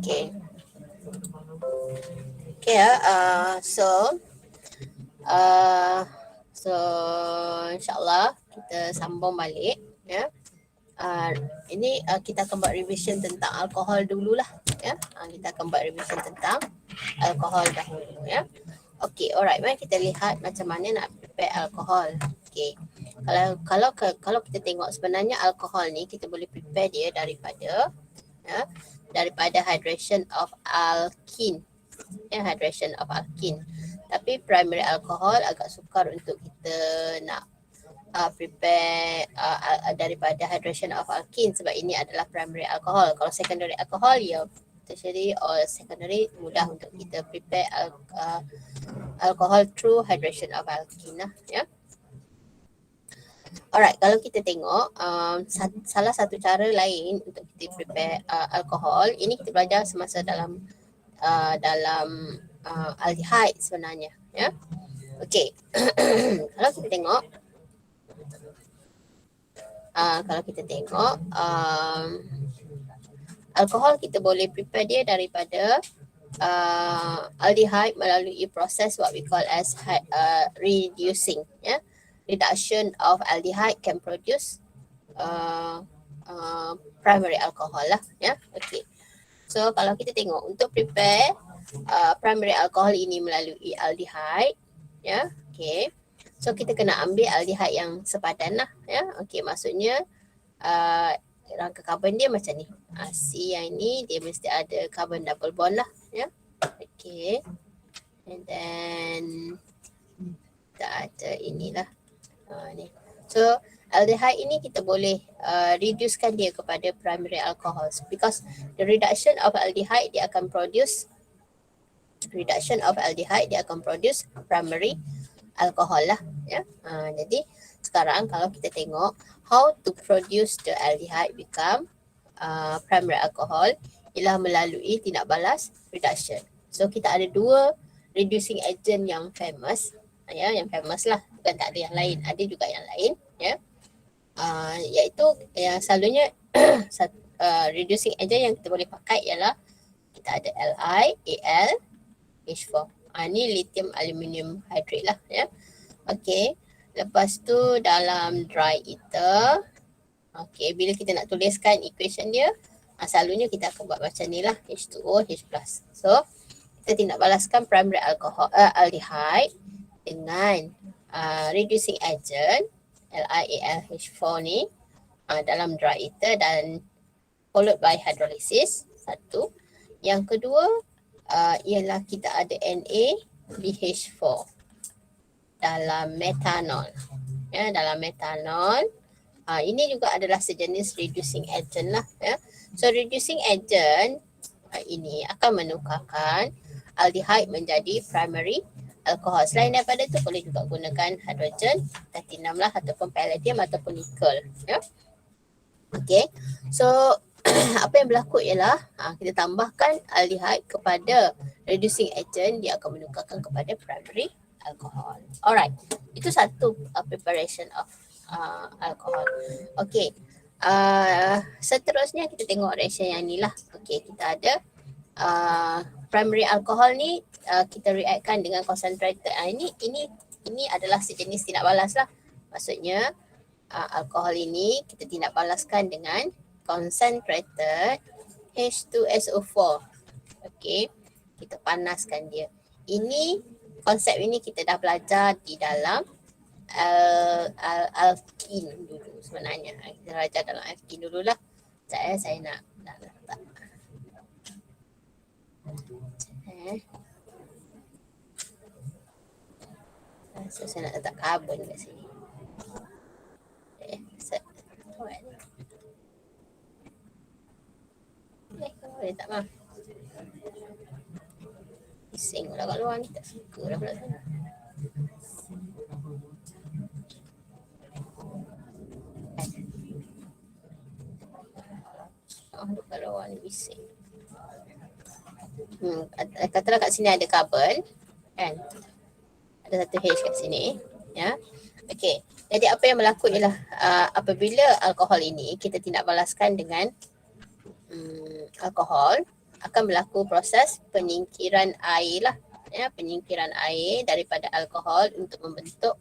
Okay. Okay, so insyaAllah kita sambung balik ya. Ini kita akan buat revision tentang alkohol dululah ya. Kita akan buat revision tentang alkohol dahulu ya. Okay, alright. Mari kita lihat macam mana nak prepare alkohol. Okay. Kalau kita tengok sebenarnya alkohol ni kita boleh prepare dia daripada hydration of alkene. Ya, hydration of alkene. Tapi primary alcohol agak sukar untuk kita nak prepare daripada hydration of alkene sebab ini adalah primary alcohol. Kalau secondary alcohol ya tertiary or secondary mudah untuk kita prepare alcohol through hydration of alkene lah ya. Alright, kalau kita tengok salah satu cara lain untuk kita prepare alkohol ini kita belajar semasa dalam aldehyde sebenarnya ya. Okey. Kalau kita tengok alkohol kita boleh prepare dia daripada aldehyde melalui proses what we call as reducing ya. Reduction of aldehyde can produce primary alcohol lah ya. Okey. So kalau kita tengok untuk prepare primary alcohol ini melalui aldehyde ya. Okey. So kita kena ambil aldehyde yang sepadan lah ya. Okey, maksudnya rangka karbon dia macam ni. C yang ni dia mesti ada carbon double bond lah ya. Okey. And then kita ada inilah ni. So aldehyde ini kita boleh reducekan dia kepada primary alcohols because the reduction of aldehyde dia akan produce primary alcohol lah ya. Jadi sekarang kalau kita tengok how to produce the aldehyde become primary alcohol ialah melalui tindak balas reduction. So kita ada dua reducing agent yang famous ya, yang famous lah, bukan tak ada yang lain, ada juga yang lain ya. Iaitu yang selalunya reducing agent yang kita boleh pakai ialah kita ada LiAlH4. Ni lithium aluminium hydrate lah ya. Okey. Lepas tu dalam dry ether. Okey, bila kita nak tuliskan equation dia, selalunya kita akan buat macam ni lah, H2OH+. So, kita tindak balaskan primary alcohol aldehyde dengan reducing agent LiAlH4 ni dalam dry ether dan followed by hydrolysis. Satu. Yang kedua ialah kita ada NaBH4 dalam metanol. Ya, dalam metanol. Ini juga adalah sejenis reducing agent lah. Ya. So reducing agent ini akan menukarkan aldehyde menjadi primary alcohol. Selain daripada itu boleh juga gunakan hidrogen, platinum lah ataupun palladium ataupun nickel. Ya. Okay. So apa yang berlaku ialah kita tambahkan aldehyde kepada reducing agent, dia akan menukarkan kepada primary alcohol. Alright, itu satu preparation of alcohol. Okay, seterusnya kita tengok reaction yang ni lah. Okay, kita ada primary alcohol ni kita reactkan dengan concentrated. Ini adalah sejenis tindak balas lah. Maksudnya alkohol ini kita tindak balaskan dengan concentrated H2SO4. Okey, kita panaskan dia. Ini konsep ini kita dah belajar di dalam alkene dulu sebenarnya. Kita belajar dalam alkene dululah. Sekejap saya nak letak. So, saya nak letak karbon kat sini. Boleh tak mah? Bising pula kat luar ni, tak suka lah pula sana. Kat luar ni bising. Katalah kat sini ada karbon kan? Ada satu H kat sini ya. Okey. Jadi apa yang berlaku ialah apabila alkohol ini kita tindak balaskan dengan alkohol, akan berlaku proses penyingkiran air lah. Ya, penyingkiran air daripada alkohol untuk membentuk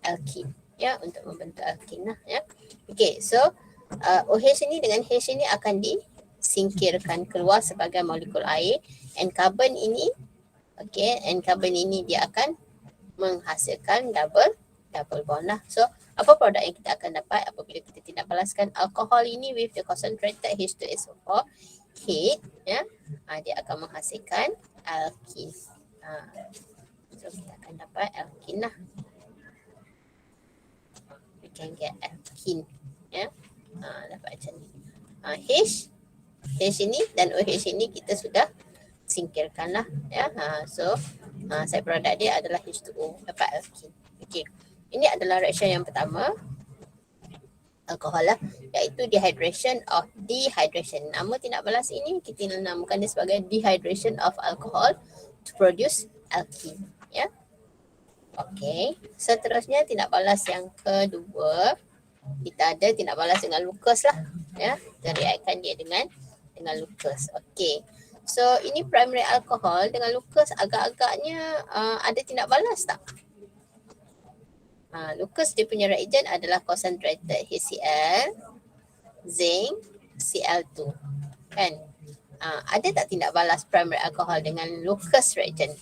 alkin. Ya, untuk membentuk alkin lah. Ya. Okay, so OH ini dengan H ini akan disingkirkan keluar sebagai molekul air, and carbon ini, okay, and carbon ini dia akan menghasilkan double bond lah. So apa produk yang kita akan dapat apabila kita tidak balaskan alkohol ini with the concentrated H2SO4 heat, ya, dia akan menghasilkan alkin. So kita akan dapat alkin lah. We can get alkin, ya. Dapat macam ni. H ini dan OH ini kita sudah singkirkan lah, ya. So side produk dia adalah H2O, dapat alkin. Okey. Ini adalah reaction yang pertama, alkohol lah, iaitu dehydration of dehydration. Nama tindak balas ini kita namakan dia sebagai dehydration of alcohol to produce alkene, ya. Okey, seterusnya tindak balas yang kedua, kita ada tindak balas dengan Lucas lah, ya. Kita reaction dia dengan Lucas. Okey. So ini primary alcohol dengan Lucas agak-agaknya ada tindak balas tak? Lucas dia punya reagent adalah concentrated HCl, zinc, Cl2. Kan? Ada tak tindak balas primary alcohol dengan Lucas reagent?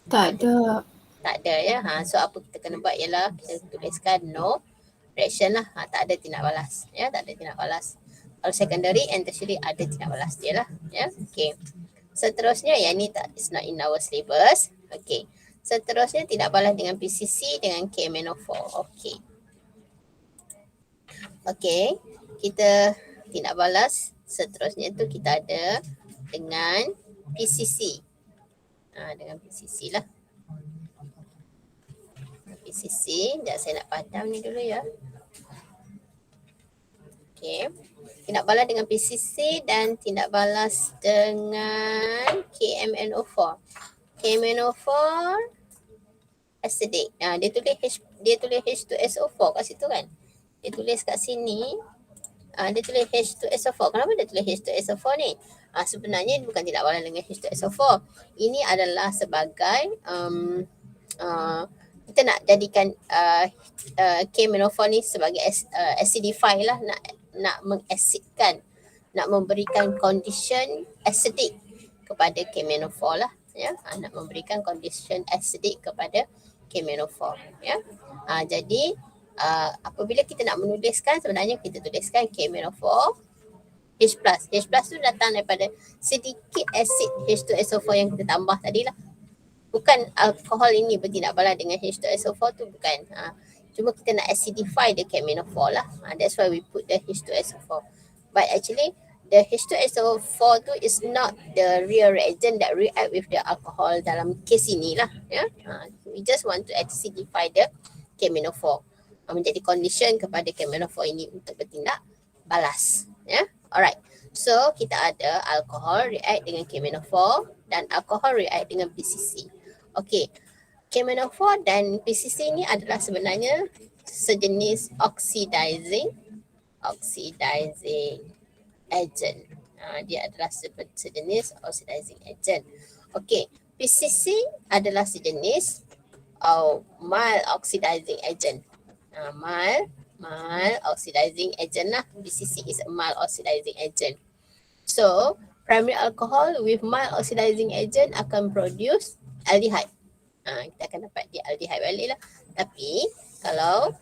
Tak ada. Tak ada, ya. So apa kita kena buat ialah kita tuliskan no reaction lah. Tak ada tindak balas. Ya, tak ada tindak balas. Kalau secondary and tertiary ada tindak balas dia lah. Ya, okay. Seterusnya yang ni tak, it's not in our syllabus. Okay. Seterusnya tindak balas dengan PCC dengan KMNO4. Okey. Okey, kita tindak balas seterusnya tu kita ada dengan PCC. Dengan PCC lah. PCC, sekejap saya nak padam ni dulu, ya. Okey. Tindak balas dengan PCC dan tindak balas dengan KMNO4. KMNO4 acidic. Dia tulis H2SO4 kat situ kan. Dia tulis kat sini. Dia tulis H2SO4. Kenapa dia tulis H2SO4 ni? Sebenarnya bukan tindak balas dengan H2SO4. Ini adalah sebagai kita nak jadikan KMNO4 ni sebagai acidify lah, nak mengasidkan, nak memberikan condition acidic kepada KMNO4 lah, ya. Nak memberikan condition acidic kepada KMNO4, ya. Jadi apabila kita nak menuliskan, sebenarnya kita tuliskan KMNO4 H+. H+ tu datang daripada sedikit asid H2SO4 yang kita tambah tadi lah. Bukan alkohol ini bertindak balas dengan H2SO4 tu, bukan. Cuma kita nak acidify the KMNO4 lah. That's why we put the H2SO4. But actually the H2SO4 tu is not the real reagent that react with the alcohol dalam case ini lah, ya. We just want to acidify the KMNO4, menjadi condition kepada KMNO4 ini untuk bertindak balas, ya. Alright, so kita ada alkohol react dengan KMNO4 dan alkohol react dengan PCC. Okay, KMNO4 dan PCC ini adalah sebenarnya sejenis oxidizing agent. Dia adalah sejenis oxidizing agent. Okey, PCC adalah sejenis mild oxidizing agent. Mild oxidizing agent lah. PCC is a mild oxidizing agent. So, primary alcohol with mild oxidizing agent akan produce aldehyde. Kita akan dapat dia aldehyde balik lah. Tapi, kalau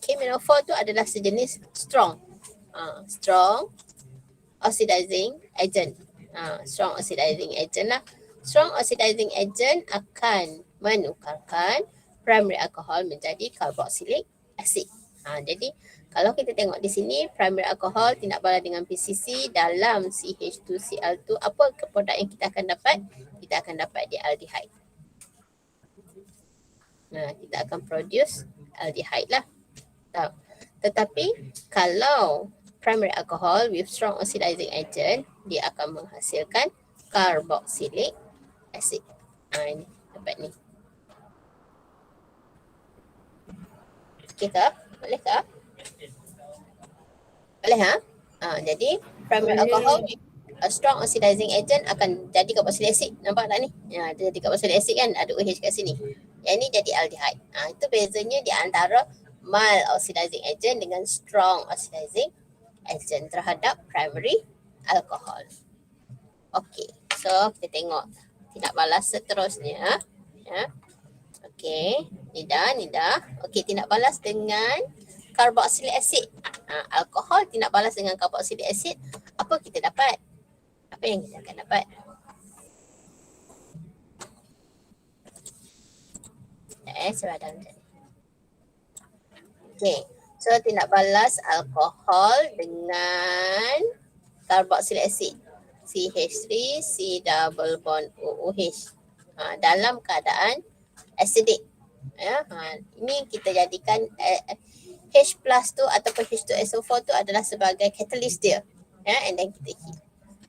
KMNO4 tu adalah sejenis strong oxidizing agent. Strong oxidizing agent lah. Strong oxidizing agent akan menukarkan primary alcohol menjadi carboxylic acid. Jadi kalau kita tengok di sini, primary alcohol tindak balas dengan PCC dalam CH2Cl2, apa produk yang kita akan dapat? Kita akan dapat dia aldehyde. Kita akan produce aldehyde lah. Tetapi kalau primary alcohol with strong oxidizing agent, dia akan menghasilkan carboxylic acid. Ini dapat ni. Okey ke? Boleh ke? Boleh, ha? Jadi primary alcohol with a strong oxidizing agent akan jadi carboxylic acid. Nampak tak ni? Ya, dia jadi carboxylic acid kan, ada OH kat sini. Yang ni jadi aldehyde. Itu bezanya di antara mild oxidizing agent dengan strong oxidizing agent terhadap primary alcohol. Okey, so kita tengok tindak balas seterusnya. Ya. Okey, Nida. Okey, tindak balas dengan carboxylic acid. Alkohol tindak balas dengan carboxylic acid. Apa kita dapat? Apa yang kita akan dapat? Saya ada macam ni. Okey, so tindak balas alkohol dengan carboxylic acid. CH3, C double bond OOH. Dalam keadaan acidic. Ya, ini kita jadikan H plus tu ataupun H2SO4 tu adalah sebagai catalyst dia. Ya, and then kita heat.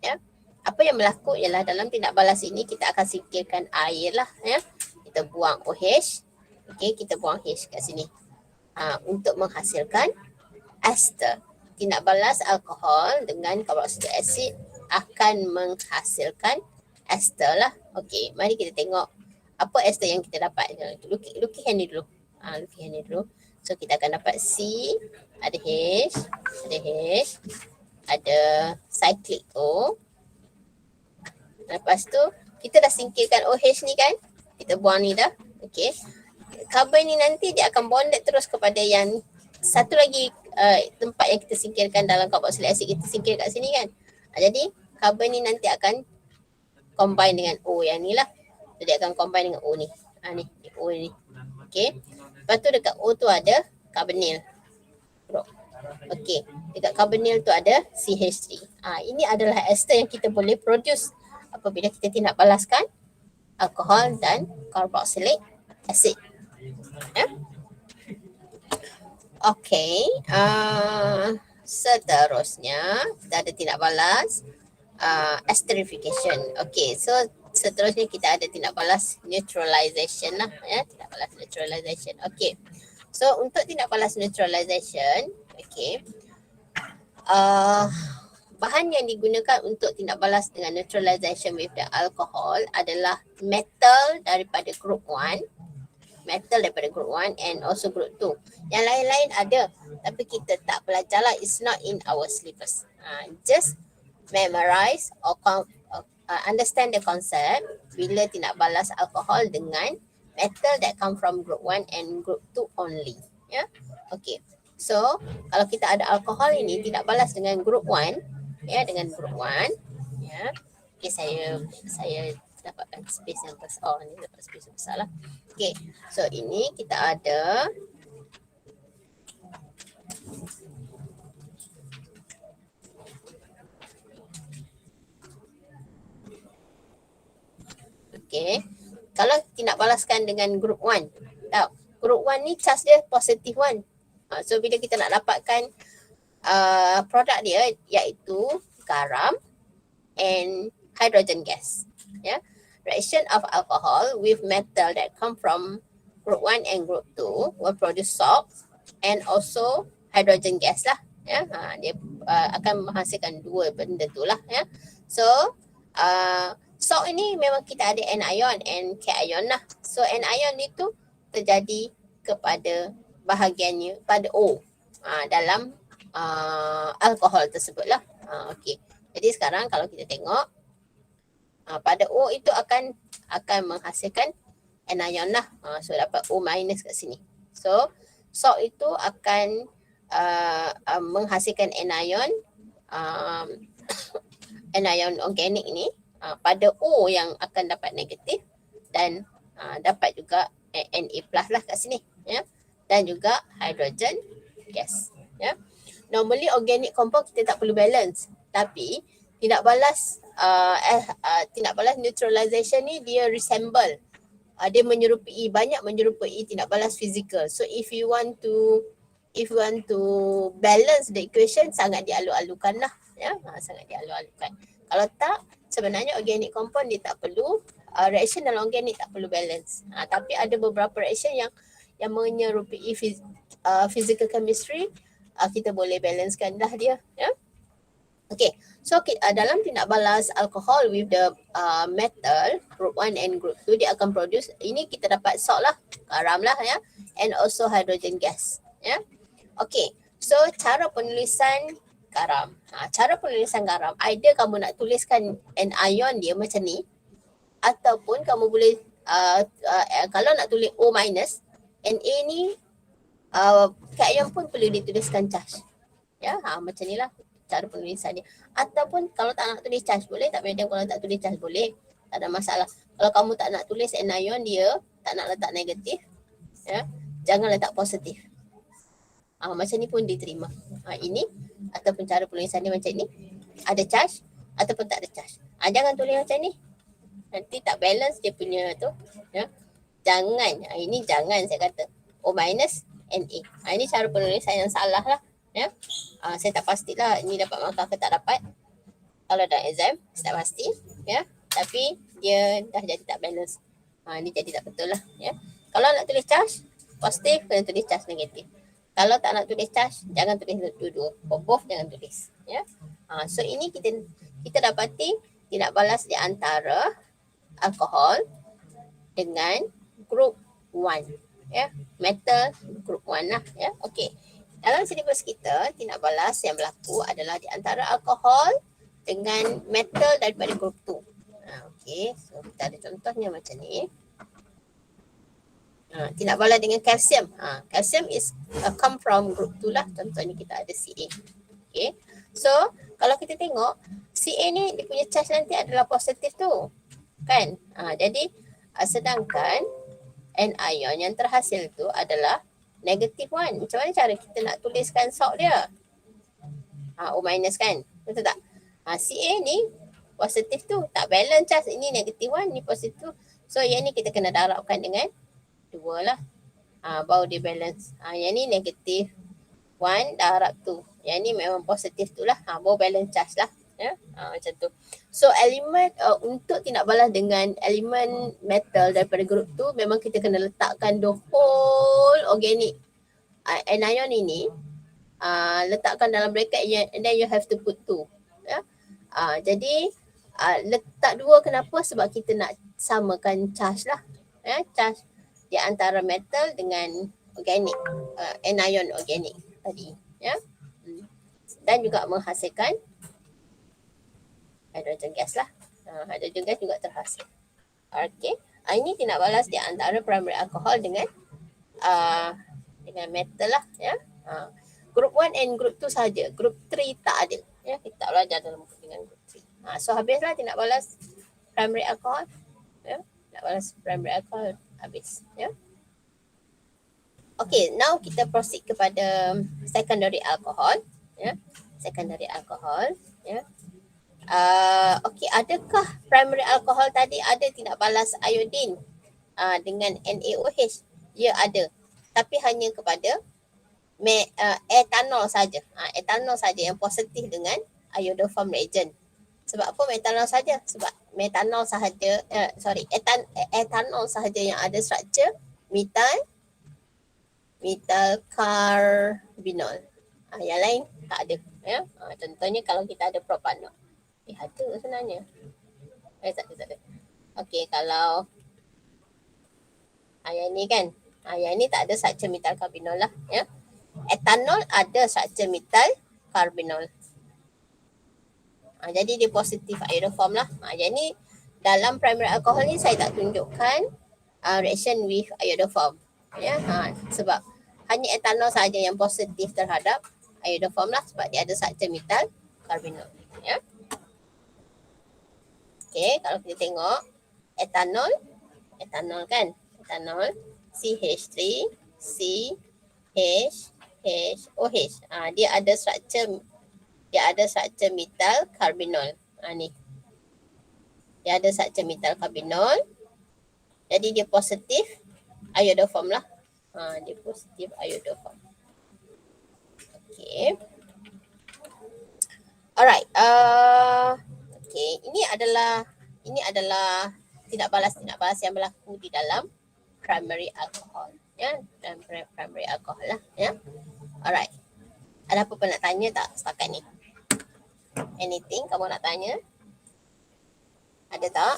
Ya. Apa yang berlaku ialah dalam tindak balas ini kita akan singkirkan air lah. Ya. Kita buang OH. Okey, kita buang H kat sini. Untuk menghasilkan ester. Tindak balas alkohol dengan carboxylic acid akan menghasilkan ester lah. Okey, mari kita tengok apa ester yang kita dapat. Lukis yang ni dulu. Lukis yang ni dulu. So kita akan dapat C, ada H, ada cyclic O. Lepas tu kita dah singkirkan OH ni kan. Kita buang ni dah. Okey. Carbon ni nanti dia akan bonded terus kepada yang satu lagi tempat yang kita singkirkan dalam carboxylic acid, kita singkir kat sini kan. Jadi carbon ni nanti akan combine dengan O yang ni lah. Jadi akan combine dengan O ni. Ni O ni. Okey. Lepas tu dekat O tu ada carbonyl. Okey. Dekat carbonyl tu ada CH3. Ini adalah ester yang kita boleh produce apabila kita tindak balaskan alkohol dan carboxylic acid. Ya. Okey. Seterusnya kita ada tindak balas esterification. Okey, so seterusnya kita ada tindak balas neutralization lah, ya, tindak balas neutralization. Okey. So untuk tindak balas neutralization, okey. Bahan yang digunakan untuk tindak balas dengan neutralization with the alcohol adalah metal daripada group 1, and also group 2. Yang lain-lain ada tapi kita tak belajar lah, it's not in our syllabus. Just memorize or understand the concept bila tindak balas alkohol dengan metal that come from group 1 and group 2 only. Ya. Okay. So, kalau kita ada alkohol ini tindak balas dengan group 1, ya, dengan group 1. Ya. Okay, saya dapatkan space yang besar. Ni dapat space yang besar lah. Okay. So, ini kita ada okay. Kalau tindak balaskan dengan group 1, group 1 ni charge dia positive 1. So bila kita nak dapatkan produk dia iaitu garam and hydrogen gas. Ya. Reaction of alcohol with metal that come from group 1 and group 2 will produce salt and also hydrogen gas lah. Ya. Dia akan menghasilkan dua benda tu lah. Ya. So salt ini memang kita ada anion and cation lah. So anion itu terjadi kepada bahagiannya pada O dalam alkohol tersebut lah. Okey. Jadi sekarang kalau kita tengok pada O itu akan menghasilkan anion lah. So dapat O minus kat sini. So salt itu akan menghasilkan anion anion organik ni pada O yang akan dapat negatif dan dapat juga Na plus lah kat sini, ya, dan juga hydrogen gas. Ya. Normally organic compound kita tak perlu balance, tapi tindak balas neutralization ni dia resemble, dia banyak menyerupai tindak balas fizikal. So if you want to balance the equation, sangat dialu-alukan lah, ya, sangat dialu-alukan. Kalau tak, sebenarnya organic compound dia tak perlu, reaction dalam organik tak perlu balance. Tapi ada beberapa reaction yang menyerupai physical chemistry, kita boleh balancekan lah dia. Ya? Okay, so dalam tindak balas alkohol with the metal group 1 and group 2, dia akan produce, ini kita dapat salt lah, garam lah ya, and also hydrogen gas ya. Okay, so cara penulisan garam. Cara penulisan garam, either kamu nak tuliskan anion dia macam ni, ataupun kamu boleh kalau nak tulis O minus, Na ni cation pun perlu dituliskan charge. Ya, macam ni lah cara penulisan dia. Ataupun kalau tak nak tulis charge boleh, tak madam, kalau tak tulis charge boleh, tak ada masalah. Kalau kamu tak nak tulis anion dia, tak nak letak negatif, ya, jangan letak positif. Macam ni pun diterima. Ini ataupun cara penulisan dia macam ni, ada charge ataupun tak ada charge. Jangan tulis macam ni, nanti tak balance dia punya tu ya. Jangan, ini jangan saya kata. O minus Na. Ini cara penulisan yang salah lah ya. Saya tak pastilah ini dapat markah ke tak dapat. Kalau dalam exam saya tak pasti ya, tapi dia dah jadi tak balance. Ini jadi tak betul lah ya. Kalau nak tulis charge positif, kena tulis charge negatif. Kalau tak nak tulis charge, jangan tulis dua-dua. Both jangan tulis ya. So ini kita dapati tindak balas di antara alkohol dengan group 1 ya, metal group 1 lah ya. Okey, dalam silibus kita tindak balas yang berlaku adalah di antara alkohol dengan metal daripada group 2. Okey, so kita ada contohnya macam ni. Tindak balas dengan kalsium. Kalsium is come from group 2 lah. Contohnya kita ada Ca. Okay. So kalau kita tengok Ca ni dia punya charge nanti adalah positif tu. Kan? Jadi sedangkan anion yang terhasil tu adalah negative 1. Macam mana cara kita nak tuliskan salt dia? O minus kan? Betul tak? Ca ni positif tu. Tak balance charge. Ini negative 1, ni positif tu. So yang ni kita kena darabkan dengan 2 lah. Baru dia balance. Yang ni negatif 1 darab 2. Yang ni memang positif tu lah. Baru balance charge lah. Ya? Macam tu. So elemen untuk tindak balas dengan elemen metal daripada group tu, memang kita kena letakkan the whole organic anion ini, letakkan dalam bracket and then you have to put 2. Ya? Jadi letak 2 kenapa? Sebab kita nak samakan charge lah. Ya? Charge di antara metal dengan organik, anion organik tadi ya. Dan juga menghasilkan hydrogen gas lah. Hydrogen gas juga terhasil. Okey. Ini tindak balas di antara primary alcohol dengan metal lah ya. Group 1 and group 2 saja. Group 3 tak ada. Ya, kita tak belajar dalam buku dengan group 3. So habislah tindak balas primary alcohol. Ya, tindak balas primary alcohol habis ya. Okay, now kita proceed kepada secondary alcohol ya. Secondary alcohol ya. Okay, adakah primary alcohol tadi ada tindak balas iodin dengan NaOH? Ya, ada. Tapi hanya kepada etanol saja. Etanol saja yang positif dengan iodoform reagent. Sebab apa metanol saja? Sebab metanol sahaja, etanol sahaja yang ada struktur metal carbinol. Yang lain tak ada ya. Contohnya kalau kita ada propanol. Ada sebenarnya. Tak ada. Okey, kalau yang ni kan. Yang ni tak ada struktur metal carbinol lah ya. Etanol ada struktur metal carbinol. Jadi dia positif iodoform lah. Yang ni dalam primary alcohol ni saya tak tunjukkan reaction with iodoform ya. Sebab hanya etanol saja yang positif terhadap iodoform lah, sebab dia ada struktur metal carbinol ya. Okay, kalau kita tengok etanol kan, etanol CH3 CHOH. Dia ada struktur metal carbinol. Ni. Dia ada struktur metal carbinol. Jadi dia positif iodoform lah. Dia positif iodoform. Okay. Alright. Okay, ini adalah tindak balas yang berlaku di dalam primary alcohol ya, dan primary alcohol lah ya. Alright. Ada apa-apa nak tanya tak setakat ni? Anything kamu nak tanya? Ada tak?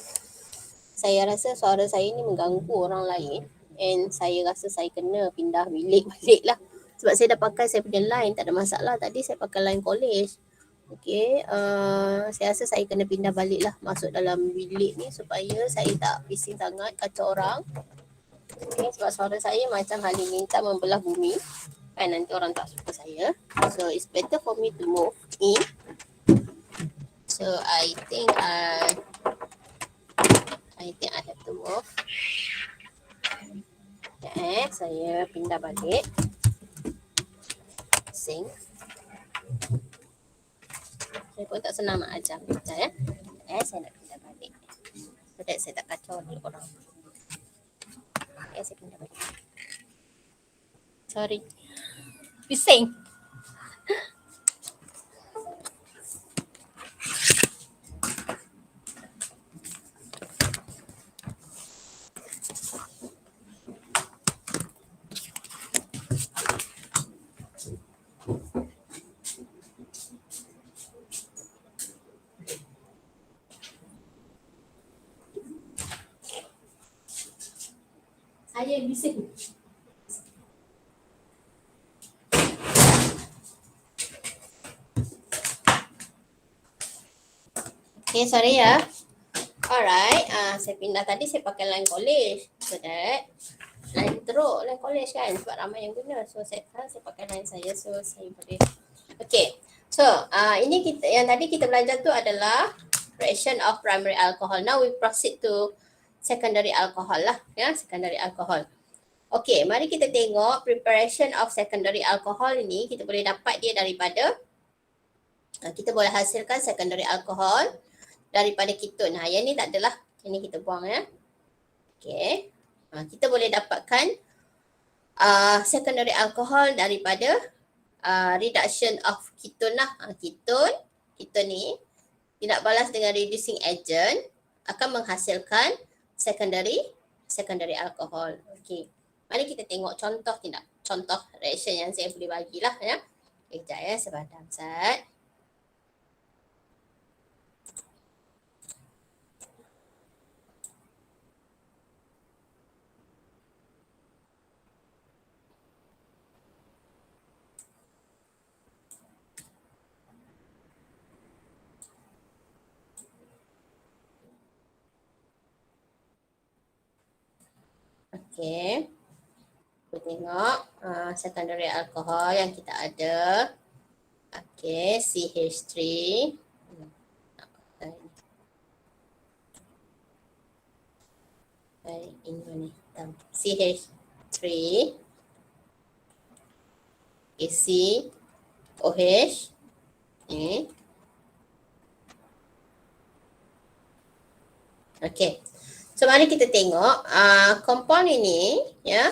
Saya rasa suara saya ni mengganggu orang lain and saya rasa saya kena pindah bilik balik lah. Sebab saya dah pakai saya punya line, tak ada masalah. Tadi saya pakai line college. Okay, saya rasa saya kena pindah balik lah masuk dalam bilik ni supaya saya tak bising sangat kacau orang. Okay, sebab suara saya macam halilintar membelah bumi. Kan nanti orang tak suka saya. So it's better for me to move in. So I think I have to move. Saya pindah balik. Sing. Saya pun tak senang nak ajar. Sekejap ya. Saya nak pindah balik. So that saya tak kacau ni orang. Saya pindah balik. Sorry. Bising. Saya bising. Okay, sorry ya. Alright, saya pindah tadi saya pakai line college. So that line teruk, line college kan sebab ramai yang guna. So saya pakai line saya, so saya boleh. Okay, so ini kita yang tadi kita belajar tu adalah reaction of primary alcohol. Now we proceed to secondary alcohol lah, ya, secondary alcohol. Okay, mari kita tengok preparation of secondary alcohol ini. Kita boleh dapat dia daripada, kita boleh hasilkan secondary alcohol daripada ketone. Yang ni tak adalah, ini kita buang ya. Okay, kita boleh dapatkan secondary alcohol daripada reduction of ketone lah. Ketone ni tidak balas dengan reducing agent akan menghasilkan secondary alcohol. Okay, mari kita tengok contoh tidak? Contoh reaction yang saya boleh bagilah ya. Sekejap ya, saya padam Zat. Okay, kita tengok secondary alcohol yang kita ada. Okay, CH3. Ini ni hitam. CH3 AC OH ni. Okay, so mari kita tengok compound ini ya.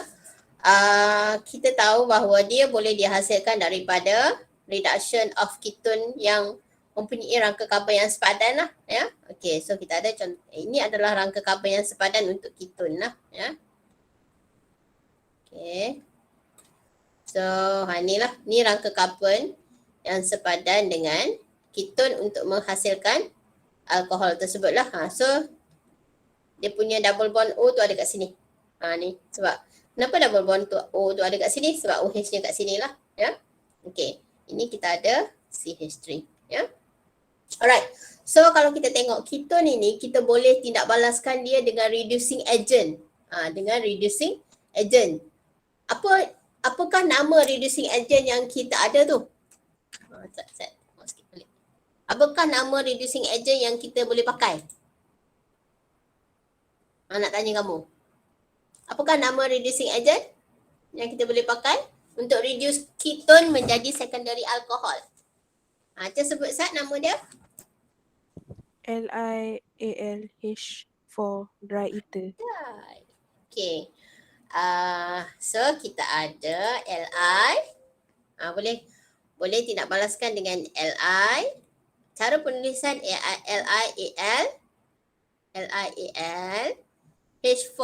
Kita tahu bahawa dia boleh dihasilkan daripada reduction of ketone yang mempunyai rangka karbon yang sepadan lah ya. Okay, so kita ada contoh, ini adalah rangka karbon yang sepadan untuk ketone lah ya. Okay, so inilah, ni rangka karbon yang sepadan dengan ketone untuk menghasilkan alkohol tersebut lah. So dia punya double bond O tu ada kat sini. Ni sebab kenapa double bond tu O tu ada kat sini? Sebab OH nya kat sini lah ya. Okay, ini kita ada CH3 ya. Alright, so kalau kita tengok ketone ini, kita boleh tindak balaskan dia dengan reducing agent. Dengan reducing agent. Apakah nama reducing agent yang kita ada tu? Apakah nama reducing agent yang kita boleh pakai? Nak tanya kamu. Apakah nama reducing agent yang kita boleh pakai untuk reduce ketone menjadi secondary alcohol? Macam sebut Sat nama dia? LiAlH for dry ether. Okay. So kita ada Li. Boleh tidak balaskan dengan Li. Cara penulisan LiAl H4,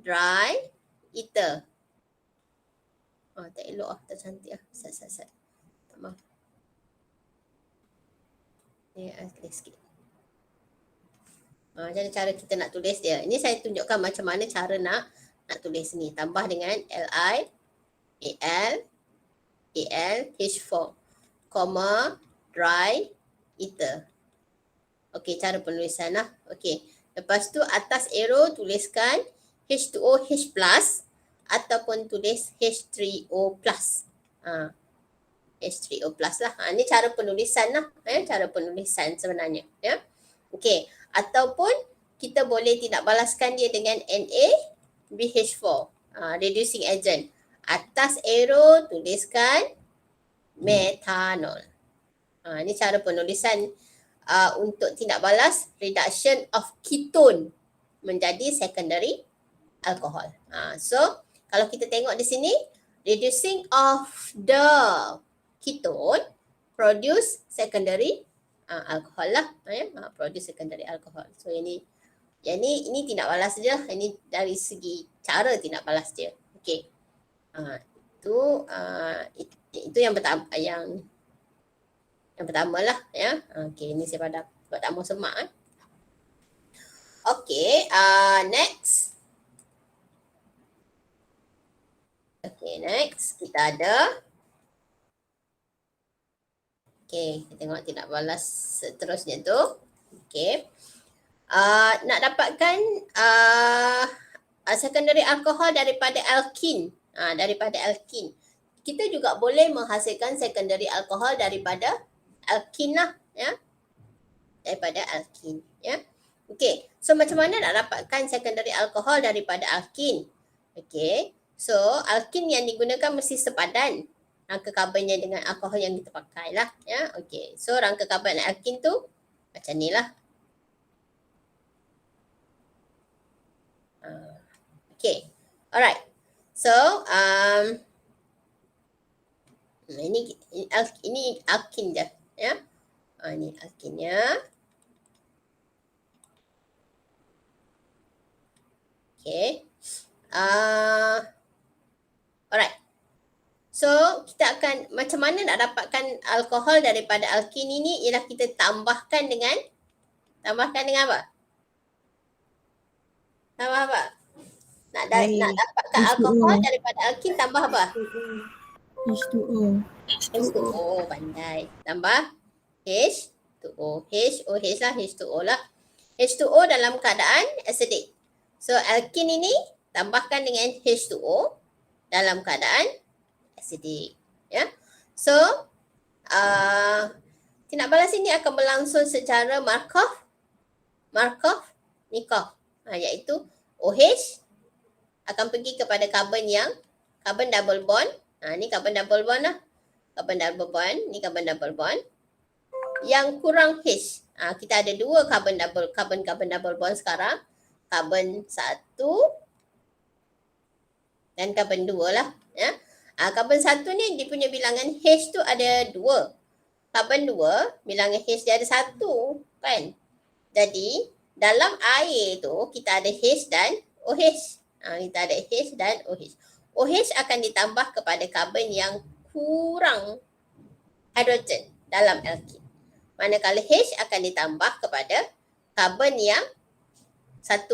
dry ether. Tak elok tak cantik Sat. Tak maaf. Clear sikit. Jadi cara kita nak tulis dia. Ini saya tunjukkan macam mana cara nak tulis ni. Tambah dengan H4, comma, dry ether. Okey, cara penulisan lah. Okey. Lepas tu atas arrow tuliskan H2OH plus ataupun tulis H3O plus. H3O plus lah. Ini cara penulisan lah. Cara penulisan sebenarnya. Ya. Okey. Ataupun kita boleh tidak balaskan dia dengan NaBH4. Reducing agent. Atas arrow tuliskan methanol. Ini cara penulisan untuk tindak balas reduction of ketone menjadi secondary alcohol. So kalau kita tengok di sini, reducing of the ketone produce secondary alcohol lah. Produce secondary alcohol. So ini tindak balas dia. Ini dari segi cara tindak balas dia. Okey. Itu yang pertama lah ya. Okey, ini saya pada buat tak mau semak. Okey, next. Okey, next kita ada. Okey, kita tengok tindak balas seterusnya tu. Okey. Nak dapatkan secondary alcohol daripada alkene. Kita juga boleh menghasilkan secondary alcohol daripada alkene lah, ya. Daripada alkene, ya. Okey. So macam mana nak dapatkan secondary alcohol daripada alkene? Okey. So alkene yang digunakan mesti sepadan rangka karbonnya dengan alkohol yang kita pakai lah, ya. Okey. So rangka karbon alkene tu macam ni lah. Okey. Alright. So ini alkene je, ya. Ini alkene-nya. Okey. Alright. So kita akan macam mana nak dapatkan alkohol daripada alkene ini ialah kita tambahkan dengan apa? Tambah apa? Nak dapatkan alkohol daripada alkene tambah apa? H2O. H2O, pandai. Tambah H2O. OH lah, H2O lah. H2O dalam keadaan acidic. So alkene ini tambahkan dengan H2O dalam keadaan acidic. Ya. So tindak balas ini akan berlangsung secara Markov-Nikov. Iaitu OH akan pergi kepada karbon double bond. Ni karbon double bond lah. Ni karbon double bond. Yang kurang H. Kita ada dua karbon double bond sekarang. Karbon 1 dan karbon 2 lah. Ya. Karbon 1 ni dia punya bilangan H tu ada 2. Karbon 2 bilangan H dia ada 1 kan. Jadi dalam air tu kita ada H dan OH. Kita ada H dan OH. OH akan ditambah kepada karbon yang kurang hidrogen dalam alkene. Manakala H akan ditambah kepada karbon yang 1.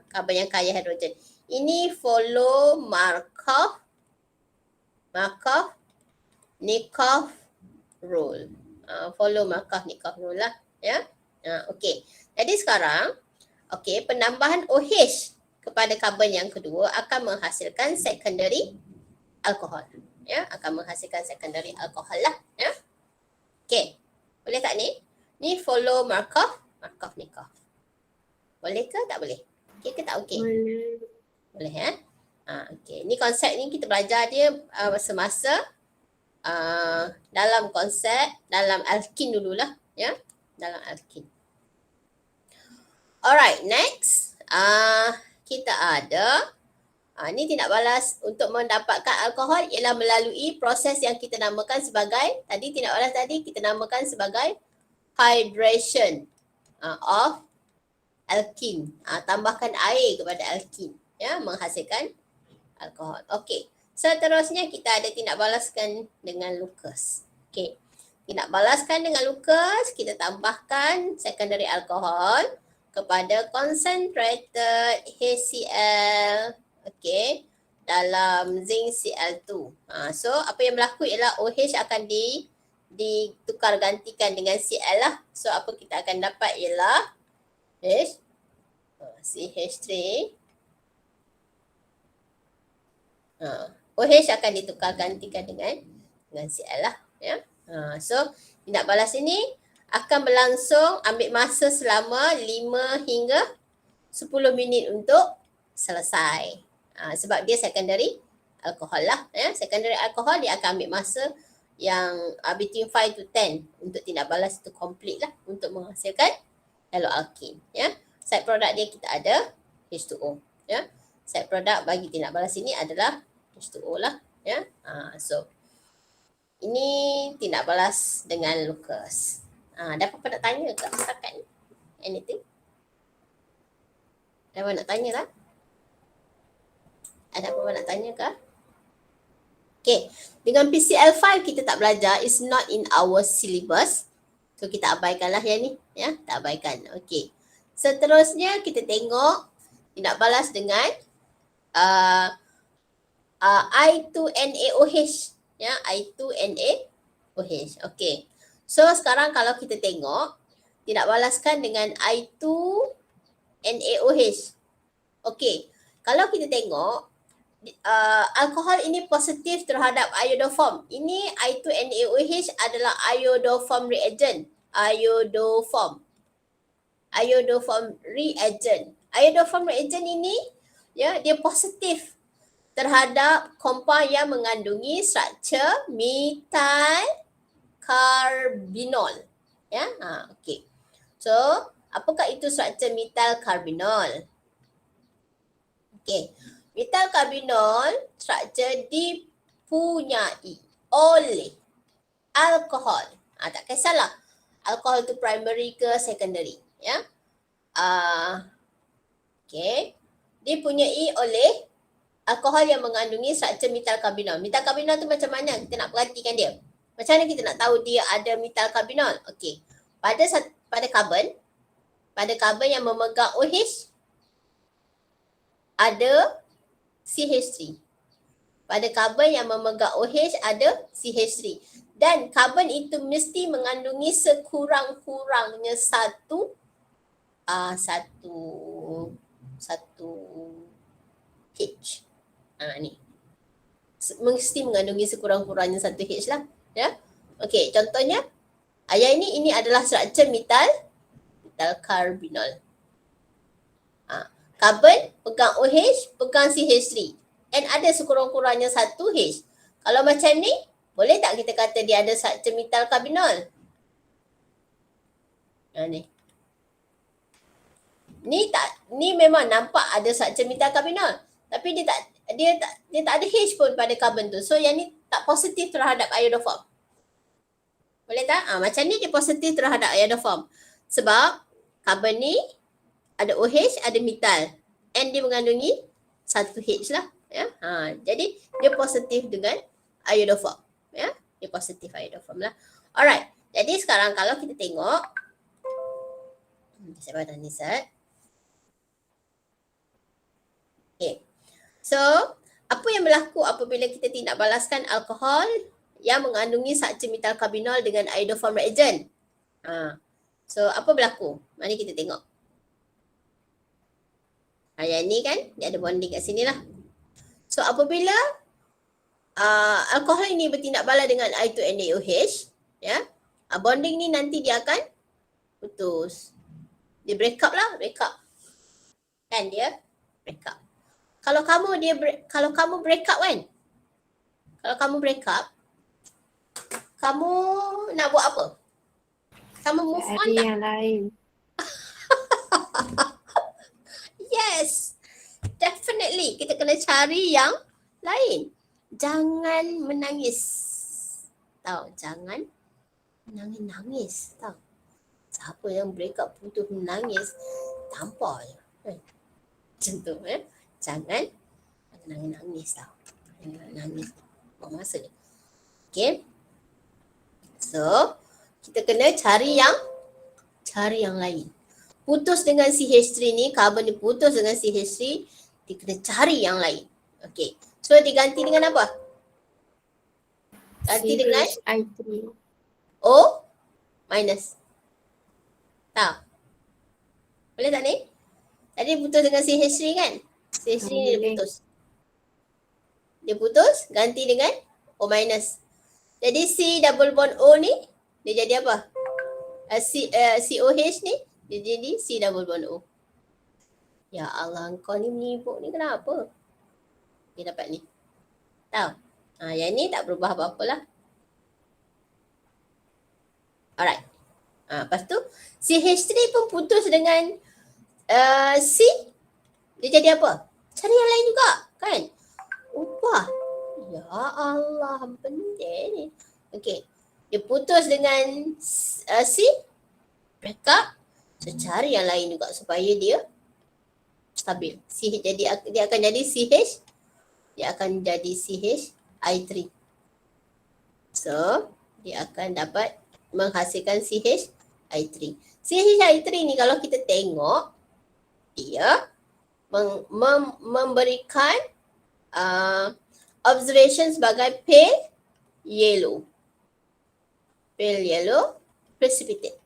Karbon yang kaya hidrogen. Ini follow Markov-Nikov rule. Follow Markov-Nikov rule lah. Ya. Okey. Jadi sekarang, penambahan OH kepada karbon yang kedua akan menghasilkan secondary alkohol. Ya, akan menghasilkan secondary alkohol lah. Ya. Okey. Boleh tak ni? Ni follow Markov-Nikov. Boleh ke tak boleh? Okey ke tak okey? Boleh. Boleh ya? Okey. Ni konsep ni kita belajar dia semasa dalam konsep dalam alkene dululah, ya. Dalam alkene. Alright, next. Kita ada ni tindak balas untuk mendapatkan alkohol ialah melalui proses yang kita namakan sebagai tindak balas tadi kita namakan sebagai hydration of alkene. Tambahkan air kepada alkene, ya, menghasilkan alkohol. Okey. Seterusnya kita ada tindak balaskan dengan Lucas. Okey. Kita nak balaskan dengan Lucas, kita tambahkan secondary alcohol kepada concentrated HCl, okay, dalam zinc Cl2. So apa yang berlaku ialah OH akan ditukar gantikan dengan Cl lah. So apa kita akan dapat ialah CH3. OH akan ditukar gantikan dengan Cl lah. Ya. So tindak balas ini akan berlangsung ambil masa selama 5 hingga 10 minit untuk selesai. Sebab dia secondary alcohol lah. Ya. Secondary alcohol dia akan ambil masa yang between 5 to 10 untuk tindak balas itu complete lah untuk menghasilkan haloalkane. Ya. Side product dia kita ada H2O. Ya. Side product bagi tindak balas ini adalah H2O lah. Ya. So ini tindak balas dengan Lucas. Ada apa-apa nak tanya ke setakat ni? Anything? Ada apa nak tanya lah? Ada apa-apa nak tanya ke? Okay. Dengan PCl5 kita tak belajar. It's not in our syllabus. So kita abaikanlah yang ni. Ya, tak abaikan. Okay. Seterusnya kita tengok tindak balas dengan I2NaOH. Ya, I2NaOH. Okay. So sekarang kalau kita tengok tindak balaskan dengan I2NaOH. Okay. Kalau kita tengok alkohol ini positif terhadap iodoform. Ini I2NaOH adalah iodoform reagent. Iodoform reagent ini ya, dia positif terhadap compound yang mengandungi struktur metal carbinol. Ya, okey. So, apakah itu struktur metal carbinol? Okey. Metal carbinol struktur dipunyai oleh alkohol. Tak kisahlah alkohol itu primary ke secondary. Ya. Okey. Dipunyai oleh alkohol yang mengandungi struktur metal carbinol. Metal carbinol tu macam mana kita nak perhatikan dia? Macam mana kita nak tahu dia ada metal carbinol? Okey. Pada karbon yang memegang OH ada CH3. Pada karbon yang memegang OH ada CH3. Dan karbon itu mesti mengandungi sekurang-kurangnya satu H. Ni. Mesti mengandungi sekurang-kurangnya satu H lah. Ya. Okey, contohnya yang ini adalah struktur metal carbinol. Karbon pegang OH, pegang CH3. And ada sekurang-kurangnya satu H. Kalau macam ni, boleh tak kita kata dia ada struktur metal carbinol? Ni memang nampak ada struktur metal carbinol. Tapi dia tak ada H pun pada karbon tu. So yang ni tak positif terhadap iodoform. Boleh tak? Macam ni dia positif terhadap iodoform. Sebab karbon ni ada OH, ada metal. And dia mengandungi satu H lah. Ya? Jadi dia positif dengan iodoform. Ya? Dia positif iodoform lah. Alright. Jadi sekarang kalau kita tengok. Saya pada ni set. Okay. So, apa yang berlaku apabila kita tindak balaskan alkohol yang mengandungi struktur metal carbinol dengan iodoform reagent? So, apa berlaku? Mari kita tengok. Yang ni kan, dia ada bonding kat sini lah. So, apabila alkohol ini bertindak balas dengan I2NaOH, ya, bonding ni nanti dia akan putus. Dia break up lah, break up. Kan dia break up. Kalau kamu break up kan? Kalau kamu break up, kamu nak buat apa? Kamu move on Ada tak? yang lain. Yes. Definitely kita kena cari yang lain. Jangan menangis. Tahu, jangan menangis. Tahu. Siapa yang break up putus menangis, tampar je. Macam tu. Jangan nangis tau. Jangan nangis. Buang masa dia. Okay. So, kita kena cari yang lain. Putus dengan CH3 ni, karbon ni putus dengan CH3, dia kena cari yang lain. Okey. So diganti dengan apa? Ganti dengan CHI3. O minus. Tahu? Boleh tak ni? Tadi putus dengan CH3 kan? CH3 ni dia Boleh. putus. Dia putus, ganti dengan O minus. Jadi C double bond O ni, dia jadi apa? COH ni, dia jadi C double bond O. Ya Allah, kau ni menipu ni kenapa? Dia dapat ni. Tahu? Yang ni tak berubah apa-apa lah. Alright. Lepas tu, CH3 pun putus dengan C. Dia jadi apa? Cari yang lain juga, kan? Ubah. Ya Allah, benda ni. Okey. Dia putus dengan C. Break up. So, cari yang lain juga supaya dia stabil. Dia akan jadi CH. Dia akan jadi CHI3. So, dia akan dapat menghasilkan CHI3. CHI3 ni kalau kita tengok, dia memberikan observation sebagai pale yellow. Pale yellow precipitate.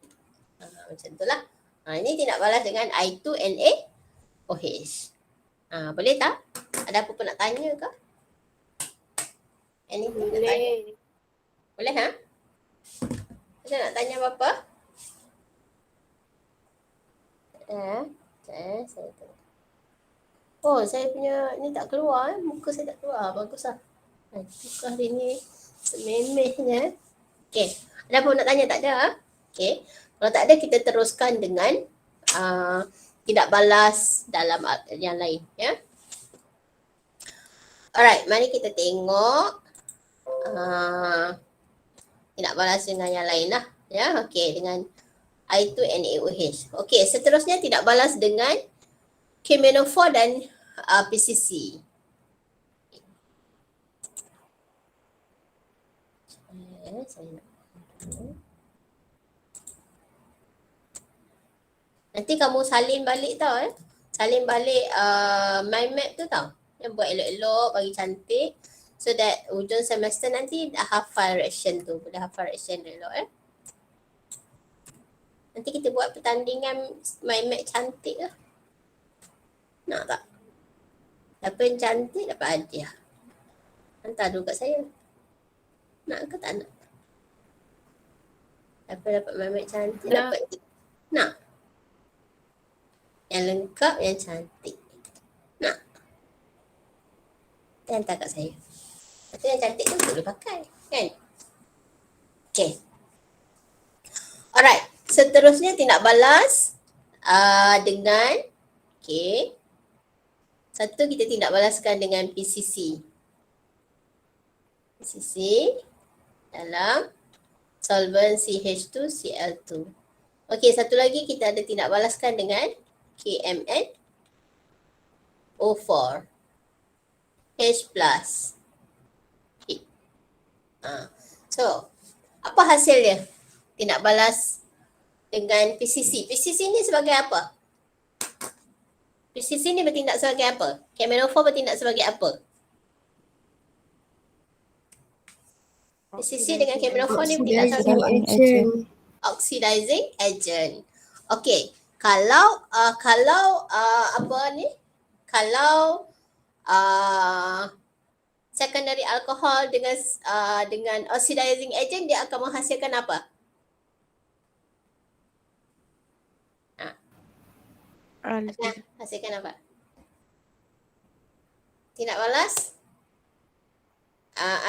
Macam tu lah. Ini tidak balas dengan I2NaOH. Boleh tak? Ada apa-apa nak tanya ke? Anything nak tanya? Boleh ha? Ada nak tanya apa-apa? Saya tengok. Oh, saya punya ni tak keluar muka saya tak keluar. Bagus lah. Muka hari ni sememehnya. Okey. Ada apa nak tanya? Tak ada? Okey. Kalau tak ada, kita teruskan dengan tidak balas dalam yang lain. Ya. Alright, mari kita tengok tidak balas dengan yang lain lah. Ya, okey, dengan I2NaOH. Okey, seterusnya tidak balas dengan KMNO4 dan PCC. Nanti kamu salin balik tau salin balik mind map tu tau. Yang buat elok-elok, bagi cantik. So that hujung semester nanti dah hafal reaction tu. Dah hafal reaction elok Nanti kita buat pertandingan mind map cantik lah. Nak tak? Siapa yang cantik dapat hadiah. Hantar dulu kat saya. Nak ke tak nak? Siapa dapat mind map cantik dapat. Nak? Yang lengkap, yang cantik. Nak? Dia hantar kat saya. Lepas tu yang cantik tu boleh pakai. Kan? Okay. Alright. Seterusnya tindak balas dengan okay. Satu kita tindak balaskan dengan PCC. PCC dalam solvent CH2Cl2. Okey, satu lagi kita ada tindak balaskan dengan KMnO4. H+. Okay. So, apa hasil dia? Tindak balas dengan PCC. PCC ni sebagai apa? PCC ni bertindak sebagai apa? KMnO4 bertindak sebagai apa? PCC dengan KMnO4 ni bertindak sebagai oxidizing agent. Okey. Kalau apa ni? Kalau secondary alcohol dengan oxidizing agent, dia akan menghasilkan apa? Hasilkan apa? Tindak balas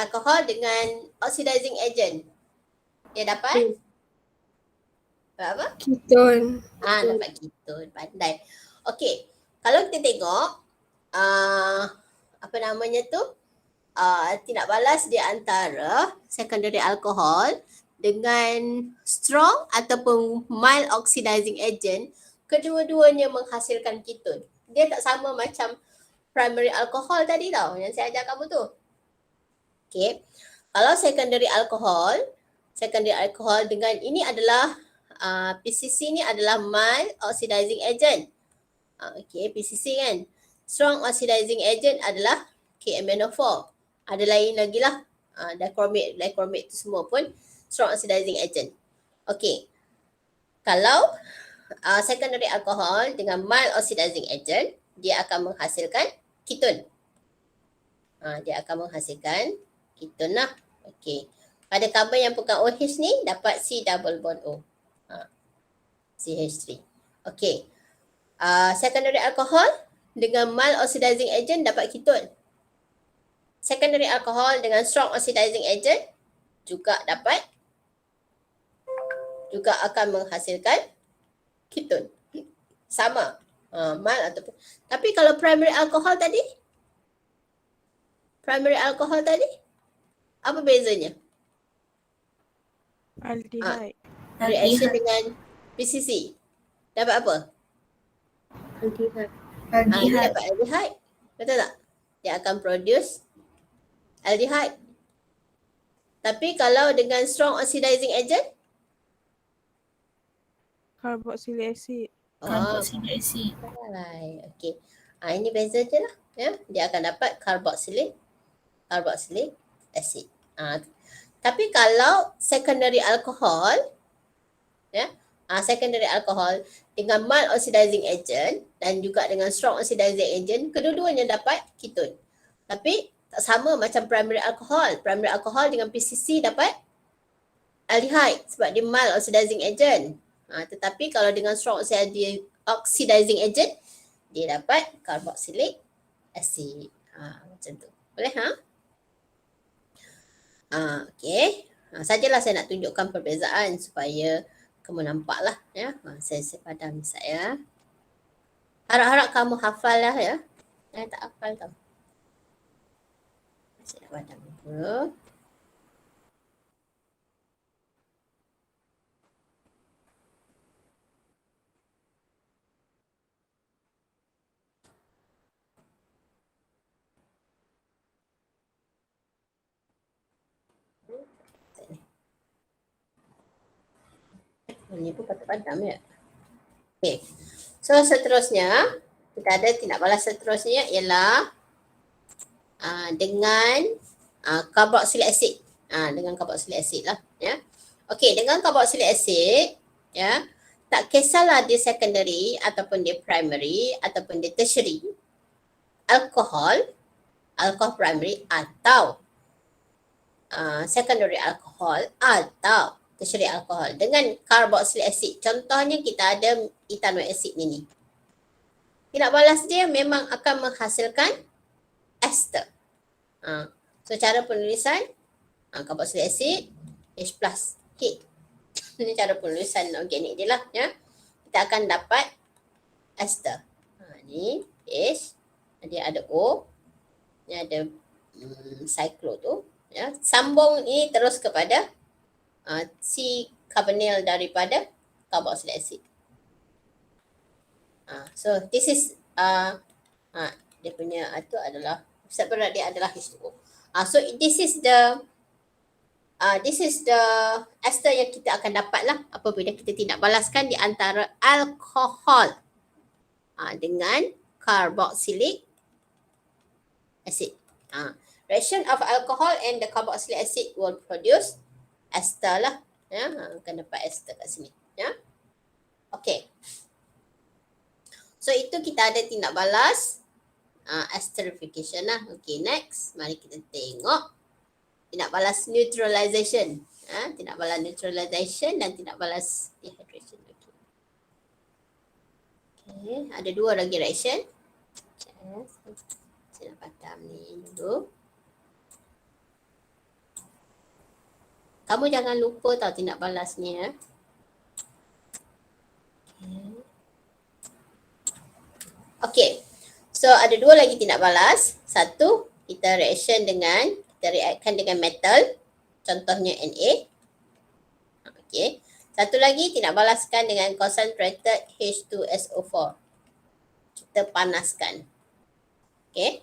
alkohol dengan oxidizing agent. Dia dapat apa? Keton. Dapat keton. Pandai. Okey. Kalau kita tengok apa namanya tu? Tindak balas di antara secondary alcohol dengan strong ataupun mild oxidizing agent, kedua-duanya menghasilkan keton. Dia tak sama macam primary alcohol tadi tau yang saya ajar kamu tu. Okey. Kalau secondary alcohol secondary alcohol dengan ini adalah PCC ni adalah mild oxidizing agent. Okay, PCC kan. Strong oxidizing agent adalah KMNO4. Ada lain lagi lah. Dichromate tu semua pun strong oxidizing agent. Okay. Kalau secondary alcohol dengan mild oxidizing agent, dia akan menghasilkan ketone. Dia akan menghasilkan ketone lah. Okay. Pada karbon yang bukan OH ni dapat C double bond O. CH3. Okay. Secondary alcohol dengan mild oxidizing agent dapat ketone. Secondary alcohol dengan strong oxidizing agent juga akan menghasilkan ketone. Sama. Mild ataupun. Tapi kalau primary alcohol tadi? Apa bezanya? Aldehyde. Reaction dengan PCC. Dapat apa? Aldehyde. Dia dapat aldehyde. Betul tak? Dia akan produce aldehyde. Tapi kalau dengan strong oxidizing agent? Carboxylic acid. Carboxylic acid. Okay. Ini beza je lah. Ya. Dia akan dapat carboxylic acid. Tapi kalau secondary alcohol, ya, secondary alcohol dengan mild oxidizing agent dan juga dengan strong oxidizing agent, kedua-duanya dapat ketone. Tapi tak sama macam primary alcohol. Primary alcohol dengan PCC dapat aldehyde sebab dia mild oxidizing agent. Tetapi kalau dengan strong oxidizing agent, dia dapat carboxylic acid. Macam tu. Boleh okay. Sajalah saya nak tunjukkan perbezaan supaya kamu nampak lah ya. Saya padam saya. Harap-harap kamu hafal lah ya. Saya tak hafal tau. Saya nak padam dulu. Ini pun patut padam ya. Okay. So seterusnya, kita ada tindak balas seterusnya ialah dengan carboxylic acid. Dengan carboxylic acid lah ya. Okay, dengan carboxylic acid ya, tak kisahlah dia secondary ataupun dia primary ataupun dia tertiary, alkohol primary atau secondary alcohol atau tertiary alcohol dengan carboxylic acid. Contohnya kita ada ethanoic acid ni. Tindak balas dia memang akan menghasilkan ester. So cara penulisan carboxylic acid H+. Okay. Ini cara penulisan organik dia lah ya. Kita akan dapat ester. Ni H, dia ada O, dia ada cyclo tu ya. Sambung ini terus kepada C carbonyl daripada carboxylic acid. So this is dia punya itu adalah pusat berat dia adalah H2O. So this is the ester yang kita akan dapat lah apabila kita tindak balaskan di antara alkohol dengan carboxylic acid. Reaction of alcohol and the carboxylic acid will produce ester lah. Ya, akan dapat ester kat sini. Ya. Okay. So itu kita ada tindak balas esterification lah. Okay, next. Mari kita tengok tindak balas neutralization. Tindak balas neutralization dan tindak balas dehydration. Okay, ada dua lagi reaction. Saya nak padam ni dulu. Kamu jangan lupa tau tindak balas ni ya. Okay. So ada dua lagi tindak balas. Satu, kita reaction dengan, kita reaction dengan metal. Contohnya Na. Okay. Satu lagi tindak balaskan dengan concentrated H2SO4. Kita panaskan. Okay.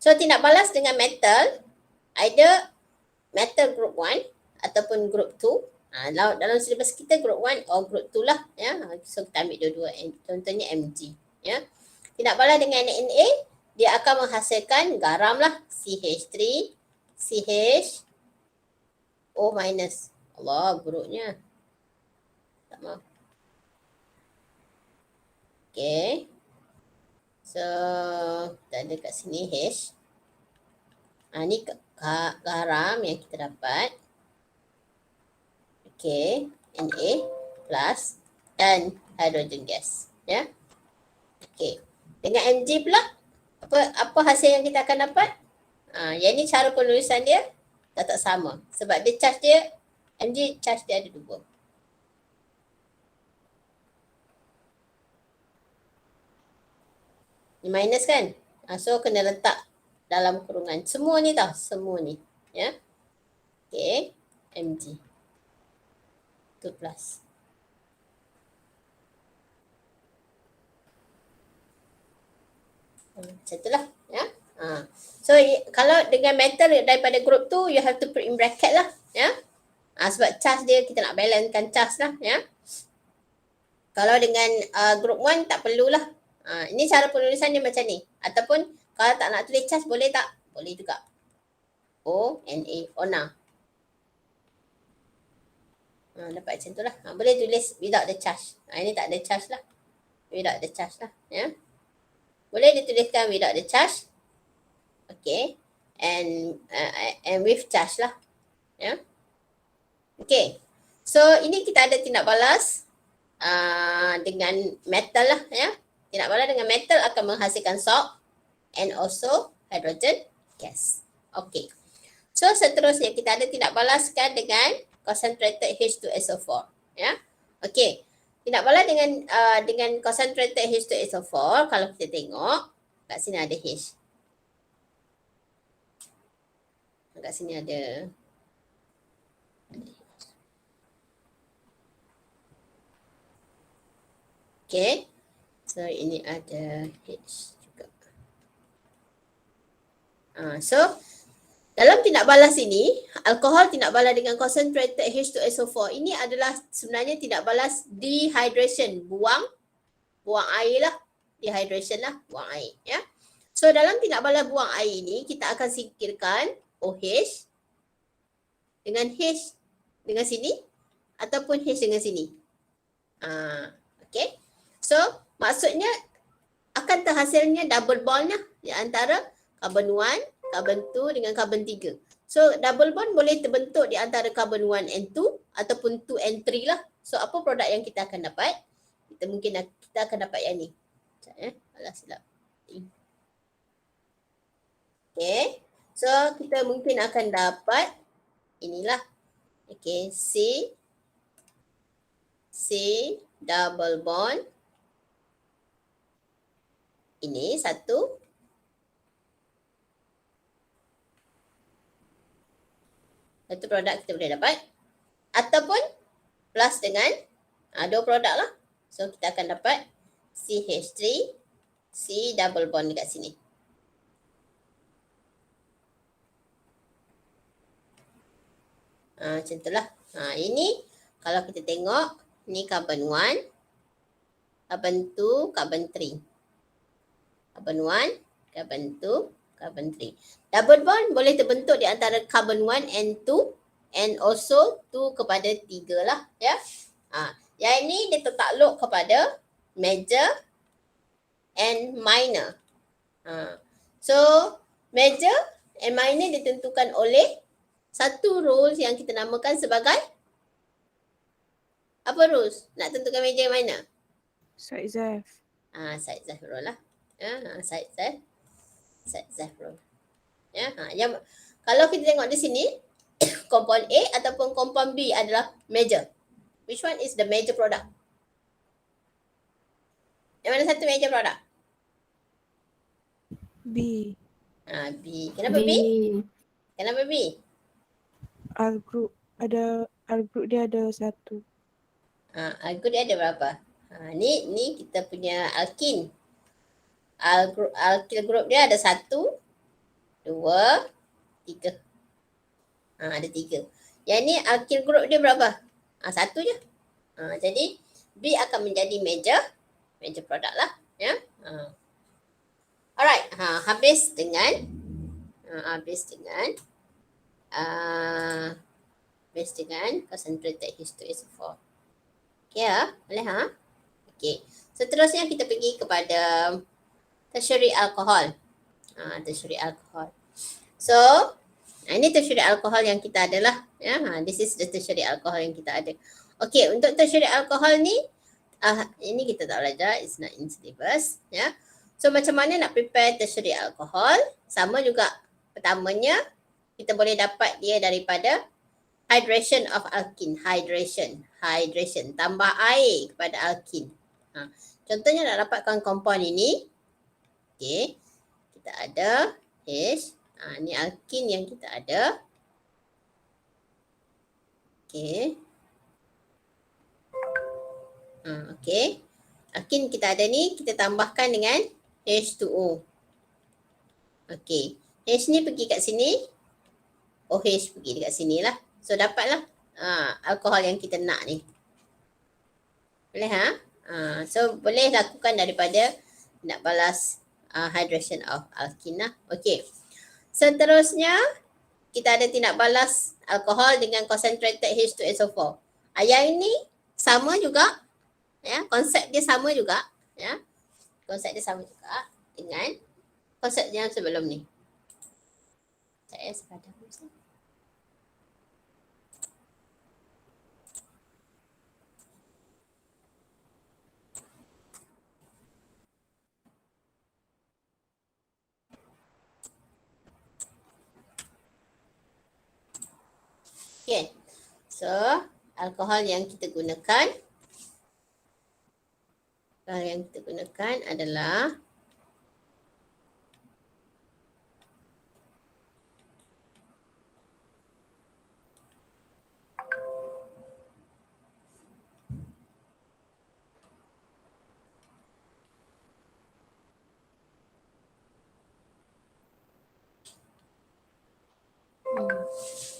So tindak balas dengan metal, either metal group 1 ataupun group 2 Dalam silibus kita group 1 or group 2 lah. Ya. So kita ambil dua-dua. Contohnya Mg. Ya. Tidak balas dengan Na, dia akan menghasilkan garam lah. CH3, CH, O minus. Allah, buruknya. Tak maaf. Okay. So, kita ada kat sini H. Ni garam yang kita dapat. Okay. Na plus dan hydrogen gas. Ya. Okay. Dengan Mg pula, apa hasil yang kita akan dapat? Yang ni cara penulisan dia tak sama. Sebab dia charge dia, Mg charge dia ada 2. Ni minus kan? So kena letak dalam kurungan. Semua ni tau, semua ni. Ya. Okay. Mg. 2 plus. Macam itulah. Ya. So kalau dengan metal daripada group tu, you have to put in bracket lah. Ya. Sebab charge dia, kita nak balancekan charge lah. Ya. Kalau dengan group 1 tak perlulah. Ini cara penulisan dia macam ni. Ataupun kalau tak nak tulis charge boleh tak? Boleh juga. O-N-A. Ona. Dapat macam tu lah. Boleh tulis without the charge. Ini tak ada charge lah. Without the charge lah. Ya. Boleh dituliskan without the charge. Okay. And with charge lah. Ya. Okay. So ini kita ada tindak balas dengan metal lah. Ya. Tindak balas dengan metal akan menghasilkan salt and also hydrogen gas. Okay. So seterusnya kita ada tindak balaskan dengan concentrated H2SO4. Ya. Okay. Tindak balas dengan concentrated H2SO4, kalau kita tengok kat sini ada H. Kat sini ada okay. So ini ada H juga. So dalam tindak balas ini, alkohol tindak balas dengan concentrated H2SO4 ini adalah sebenarnya tindak balas dehydration, buang air lah, dehydration lah, buang air. Ya. So dalam tindak balas buang air ini, kita akan singkirkan OH dengan H dengan sini ataupun H dengan sini. Okay. So maksudnya akan terhasilnya double bondnya di antara carbon 1, carbon 2 dengan carbon 3. So double bond boleh terbentuk di antara carbon 1 and 2 ataupun 2 and 3 lah. So apa produk yang kita akan dapat? Kita akan dapat yang ni. Sekejap alah silap. Okay. So kita mungkin akan dapat inilah. Okay. C double bond. Ini satu. Satu produk kita boleh dapat. Ataupun plus dengan dua produk lah. So kita akan dapat CH3, C double bond dekat sini. Macam itulah. Ini kalau kita tengok, ni carbon 1, carbon 2, carbon 3. Carbon 1, carbon 2, carbon 3. Double bond boleh terbentuk di antara carbon 1 and 2 and also 2 kepada 3 lah. Ya. Yang ini dia tertakluk kepada major and minor. So major and minor ditentukan oleh satu rules yang kita namakan sebagai apa rules? Nak tentukan major and minor? Side Zef. Side Zef rule lah. Side Zef rule. Ya, yang kalau kita tengok di sini compound A ataupun compound B adalah major. Which one is the major product? Yang mana satu major product? B. B. Kenapa B? Kenapa B? Al group dia ada satu. Algroup dia ada berapa? Ni kita punya alkin. Alkyl group dia ada 1, 2, 3. Ada 3. Yang ni alkyl group dia berapa? Satu je. Jadi B akan menjadi major product lah. Ya. Alright. Habis dengan concentrated H2SO4. Okay boleh Okay. Seterusnya kita pergi kepada tertiary alcohol. Tertiary alcohol. So, ini tertiary alcohol yang kita ada lah. Ya, this is the tertiary alcohol yang kita ada. Okay, untuk tertiary alcohol ni, ini kita tak belajar, it's not in syllabus. Ya. So, macam mana nak prepare tertiary alcohol? Sama juga, pertamanya kita boleh dapat dia daripada hydration of alkene. Hydration. Tambah air kepada alkene. Contohnya nak dapatkan compound ini. Okay. Kita ada H. Ni alkene yang kita ada. Okay. Okay. Alkene kita ada ni, kita tambahkan dengan H2O. Okay. H ni pergi kat sini. OH pergi dekat sini lah. So dapatlah alkohol yang kita nak ni. Boleh so boleh lakukan daripada nak balas hydration of alkene lah. Okay. Seterusnya kita ada tindak balas alkohol dengan concentrated H2SO4. Yang ini sama juga. Ya, konsep dia sama juga. Ya. Konsep dia sama juga dengan konsep yang sebelum ni. Saya sekadar. Okay, so alkohol yang kita gunakan adalah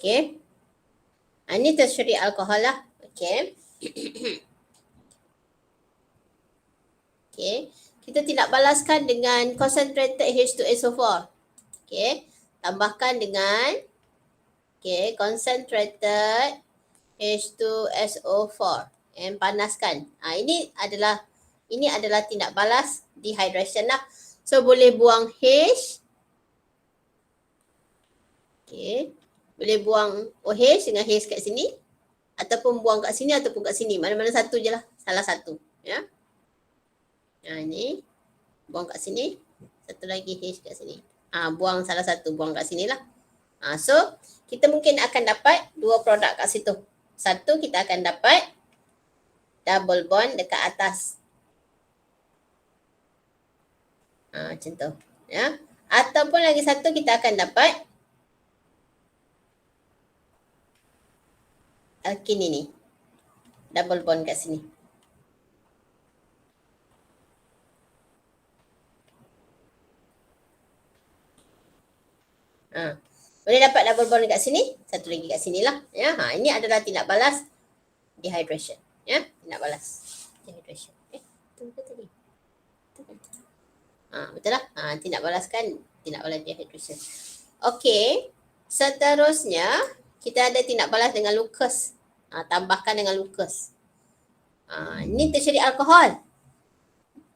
okay. Ini tertiary alkohol lah. Okay. Okay. Kita tidak balaskan dengan concentrated H2SO4. Okay. Tambahkan dengan concentrated H2SO4. And panaskan. Ini adalah tindak balas dehydration lah. So boleh buang H. Okay. Boleh buang OH dengan H kat sini. Ataupun buang kat sini ataupun kat sini. Mana-mana satu je lah. Salah satu. Ya. Ini. Buang kat sini. Satu lagi H kat sini. Buang salah satu. Buang kat sini lah. So, kita mungkin akan dapat dua produk kat situ. Satu, kita akan dapat double bond dekat atas. Macam tu. Ya. Ataupun lagi satu, kita akan dapat alkene ini. Double bond kat sini. Boleh dapat double bond kat sini. Satu lagi kat sini lah. Ya. Ini adalah tindak balas dehydration. Ya. Tindak balas dehydration. Betul ke tadi? Betul lah. Tindak balas dehydration. Okey. Seterusnya, kita ada tindak balas dengan Lucas. Tambahkan dengan Lucas. Ini tertiary alkohol.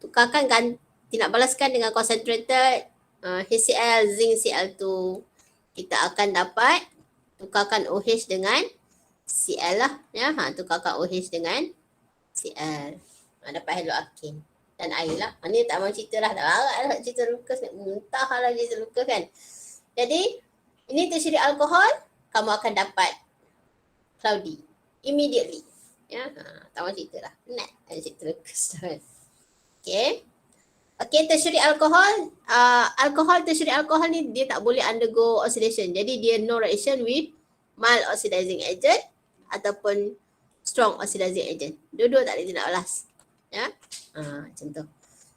Tukarkan tindak balaskan dengan concentrated HCl, zinc Cl2. Kita akan dapat tukarkan OH dengan Cl lah. Ya, tukarkan OH dengan Cl. Dapat haloalkane dan air lah. Ni tak mahu cerita lah. Dah larat lah cerita Lucas. Muntah lah cerita Lucas kan. Jadi, ini tertiary alkohol. Kamu akan dapat cloudy immediately. Ya, tak mahu cerita lah. Penat ada cerita Lucas. Okay. Okay, tertiary alkohol. Tertiary alkohol ni dia tak boleh undergo oxidation. Jadi dia no reaction with mild oxidizing agent ataupun strong oxidizing agent. Dua-dua tak ada tindak balas. Ya. Macam tu.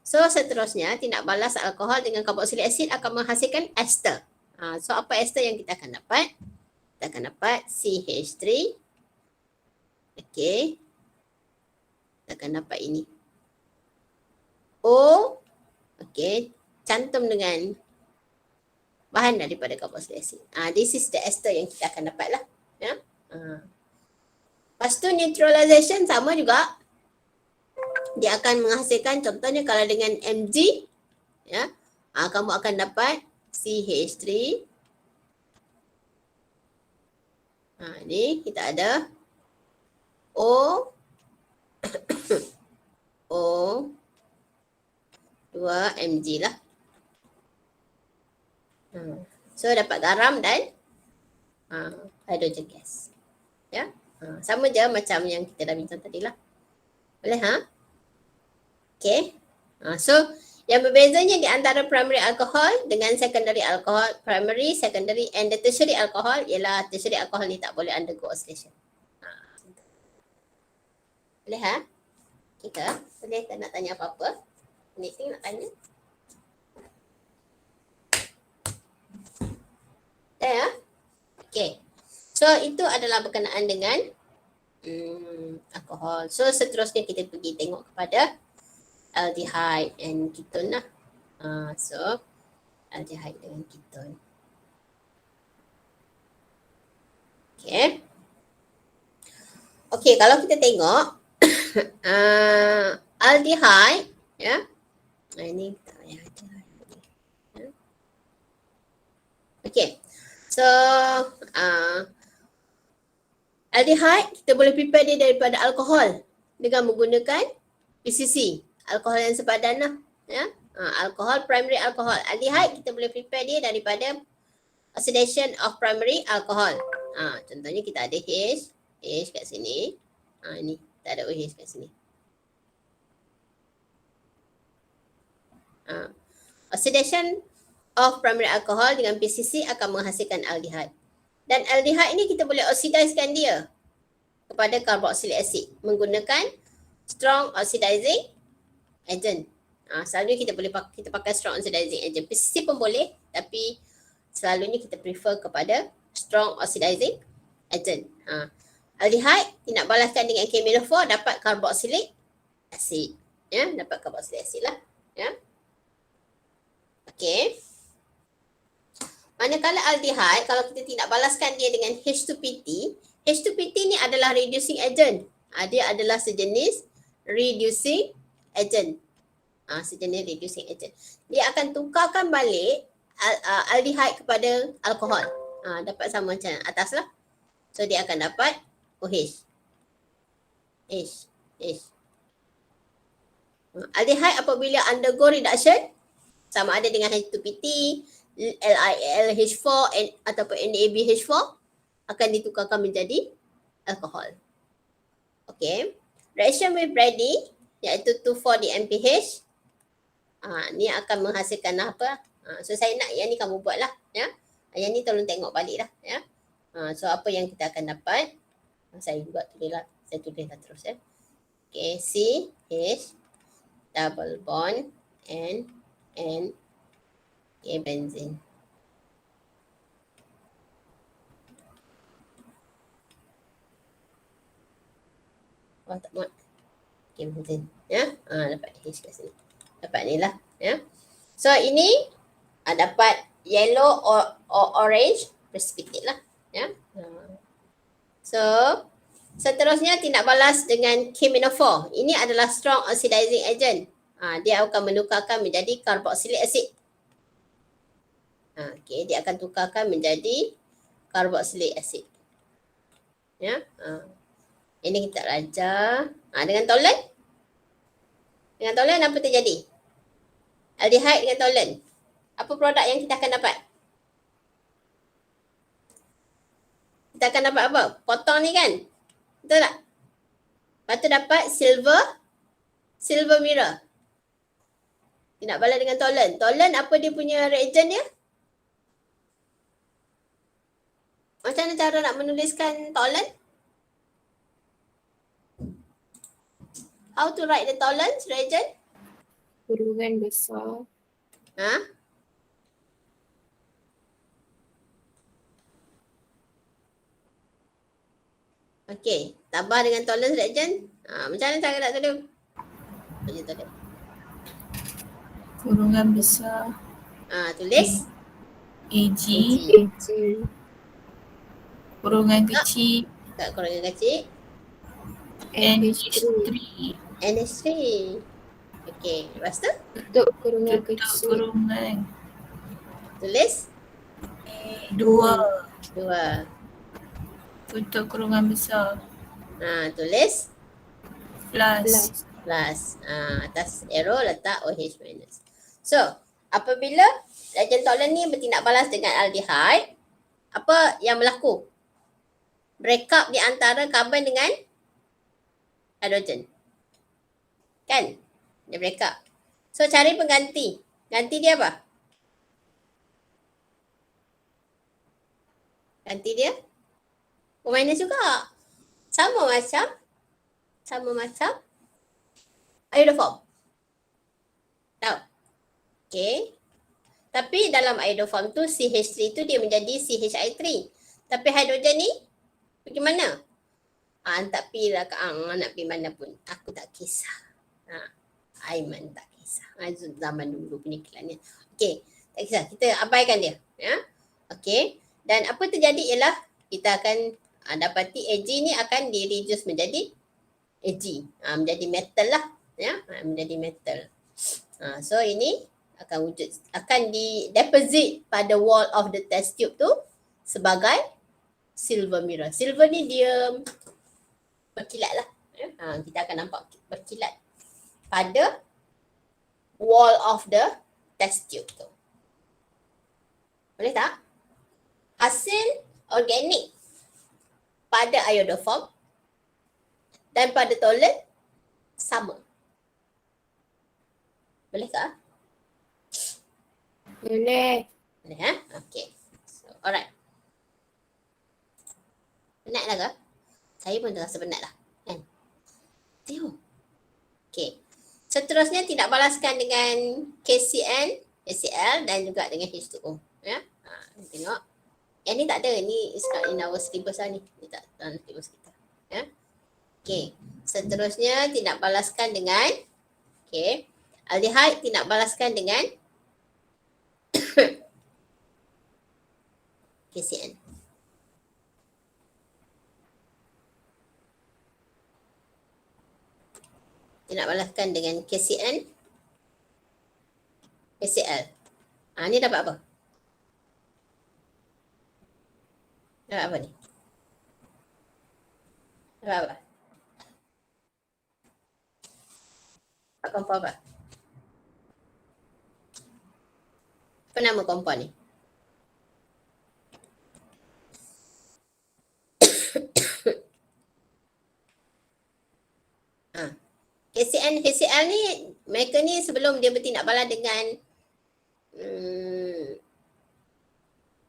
So seterusnya tindak balas alkohol dengan carboxylic acid akan menghasilkan ester. So apa ester yang kita akan dapat? Kita akan dapat CH3 Okey. Kita akan dapat ini. O. Okey. Cantum dengan bahan daripada carboxylic acid. This is the ester yang kita akan dapat lah. Ya. Lepas tu neutralization sama juga. Dia akan menghasilkan, contohnya kalau dengan Mg, ya, kamu akan dapat CH3. Ni kita ada O O 2 Mg lah. So dapat garam dan hydrogen gas. Ya. Sama je macam yang kita dah bincang tadi lah. Boleh Okay. So yang berbezanya di antara primary alcohol dengan secondary alcohol, primary, secondary and the tertiary alcohol ialah tertiary alcohol ni tak boleh undergo oxidation. Boleh Kita boleh tak nak tanya apa-apa? Anything nak tanya? Okay. So itu adalah berkenaan dengan alkohol. So seterusnya kita pergi tengok kepada aldehyde and ketone lah. So aldehyde dengan ketone. Okay. Okay, kalau kita tengok aldehyde, ya. Ini tak payah ada. Okay. So aldehyde kita boleh prepare dia daripada alkohol dengan menggunakan PCC, alkohol yang sepadan lah, ya. Alkohol, primary alkohol. Aldehyde kita boleh prepare dia daripada oxidation of primary alcohol. Contohnya kita ada H kat sini. Ini kita ada OH kat sini. Oxidation of primary alcohol dengan PCC akan menghasilkan aldehyde. Dan aldehyde ni kita boleh oxidizekan dia kepada carboxylic acid menggunakan strong oxidizing agent. Selalunya kita pakai strong oxidizing agent. PCC pun boleh, tapi selalunya kita prefer kepada strong oxidizing agent. Aldehyde tidak balaskan dengan K-4 dapat carboxylic acid. Ya, dapat carboxylic acid lah. Ya. Okey. Manakala aldehyde, kalau kita tidak balaskan dia dengan H2PT, H2PT ni adalah reducing agent. Dia adalah sejenis reducing agent. Sejenis reducing agent. Dia akan tukarkan balik aldehyde kepada alkohol. Dapat sama macam atas lah. So dia akan dapat OH. H. Aldehyde apabila undergo reduction, sama ada dengan H2PT, LiLH4 ataupun NABH4 akan ditukarkan menjadi alkohol. Okay. Reaction with Brady iaitu 2,4-DMPH. Ni akan menghasilkan apa? So saya nak yang ni kamu buat lah. Ya. Yang ni tolong tengok balik lah. Ya. So apa yang kita akan dapat? Saya buat tulislah. Saya tulislah terus ya. Okay. CH double bond N okay, benzene. Tak muat. Okay, benzene. Ya. Dapat H kat sini. Dapat ni lah. Ya. So ini dapat yellow or orange precipitate lah. Ya. So seterusnya tindak balas dengan K-4. Ini adalah strong oxidizing agent. Dia akan menukarkan menjadi carboxylic acid. Okay, dia akan tukarkan menjadi carboxylic acid. Ya. Ini kita raja. Dengan toluen. Dengan toluen apa terjadi? Aldehyde dengan toluen. Apa produk yang kita akan dapat? Kita akan dapat apa? Potong ni kan? Betul tak? Lepas tu dapat silver mirror. Tidak balas dengan toluen. Toluen apa dia punya reagent dia? Macam mana cara nak menuliskan toluen? How to write the tolerance reagent? Kurungan besar. Okay. Tambah dengan tolerance reaction. Macam mana cara nak tulis? Tulis. Kurungan besar Tulis. AG, AG. kurungan kecil Kat kurungan kecil. NH3, NH3. Okey, lepas tu tutup kurungan Tutup kecil kurungan. tulis 2, 2. Tutup kurungan besar. Tulis Plus. plus. Atas arrow letak OH minus. So, apabila reagen tolerant ni bertindak balas dengan aldehyde, apa yang berlaku? Break up di antara karbon dengan hidrogen. Kan? Dia break up. So, cari pengganti. Ganti dia apa? Ganti dia O minus juga. Sama macam iodoform. Tahu? Okay. Tapi dalam iodoform tu CH3 tu dia menjadi CHI3. Tapi hidrogen ni bagaimana? Tak pergi lah ke nak pergi mana pun. Aku tak kisah. Aiman tak kisah. Zaman dulu punya iklan ni. Okay. Tak kisah. Kita abaikan dia. Ya. Okay. Dan apa terjadi ialah kita akan dapati Ag ni akan di-reduce menjadi Ag. Menjadi metal lah. Ya. Menjadi metal. So ini akan di-deposit pada wall of the test tube tu sebagai silver mirror. Silver ni dia berkilat lah. Kita akan nampak berkilat pada wall of the test tube tu. Boleh tak? Hasil organik pada iodoform dan pada tolerant sama. Boleh tak? boleh. Boleh Okay. So, alright. Penat lah ke? Saya pun terasa penat lah. Kan? Tengok. Okay. Seterusnya tidak balaskan dengan KCN, HCl dan juga dengan H2O. Ya. Tengok. Yang ni tak ada. Ni is not in our syllabus lah ni. Ni tak dalam syllabus kita. Ya. Okay. Seterusnya tidak balaskan dengan aldehyde tidak balaskan dengan KCN. Tidak balaskan dengan KCN, HCl. Ni dapat apa? Dapat apa ni? Dapat apa? Dapat kompon apa? Apa nama kompon ni? KCN, HCl ni mereka ni sebelum dia bertindak balas dengan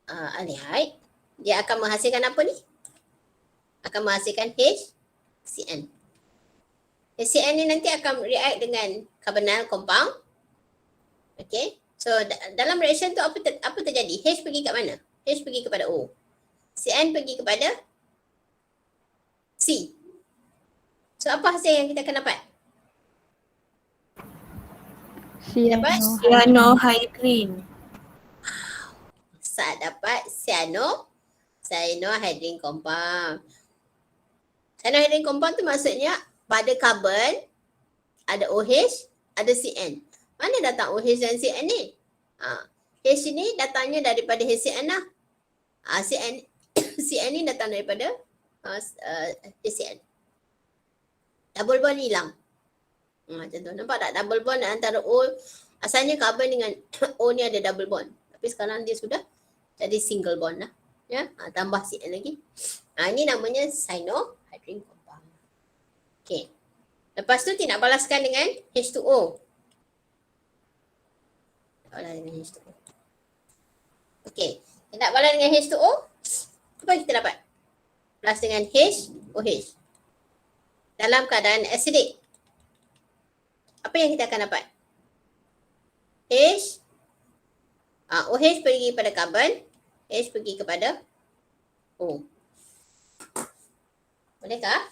aldehyde, dia akan menghasilkan apa ni? Akan menghasilkan HCN. HCN ni nanti akan react dengan carbonyl compound. Okay. So dalam reaction tu apa terjadi? H pergi kat mana? H pergi kepada O. CN pergi kepada C. So apa hasil yang kita akan dapat? Dapat Cyanohydrin. dapat cyanohydrin compound. Cyanohydrin compound tu maksudnya pada karbon ada OH, ada CN. Mana datang OH dan CN ni? H ni datangnya daripada HCN lah. CN ni datang daripada HCN. Double bond hilang. Macam tu. Nampak tak double bond antara O? Asalnya karbon dengan O ni ada double bond. Tapi sekarang dia sudah jadi single bond lah. Ya, tambah CN lagi. Ini namanya cyanohydrin compound. Okay. Lepas tu tidak balaskan dengan H2O. Balas dengan H2O. Okay. Tidak balas dengan H2O. Apa yang kita dapat? Balas dengan HOH. Dalam keadaan acidic. Apa yang kita akan dapat? OH pergi kepada karbon, H pergi kepada O. Bolehkah?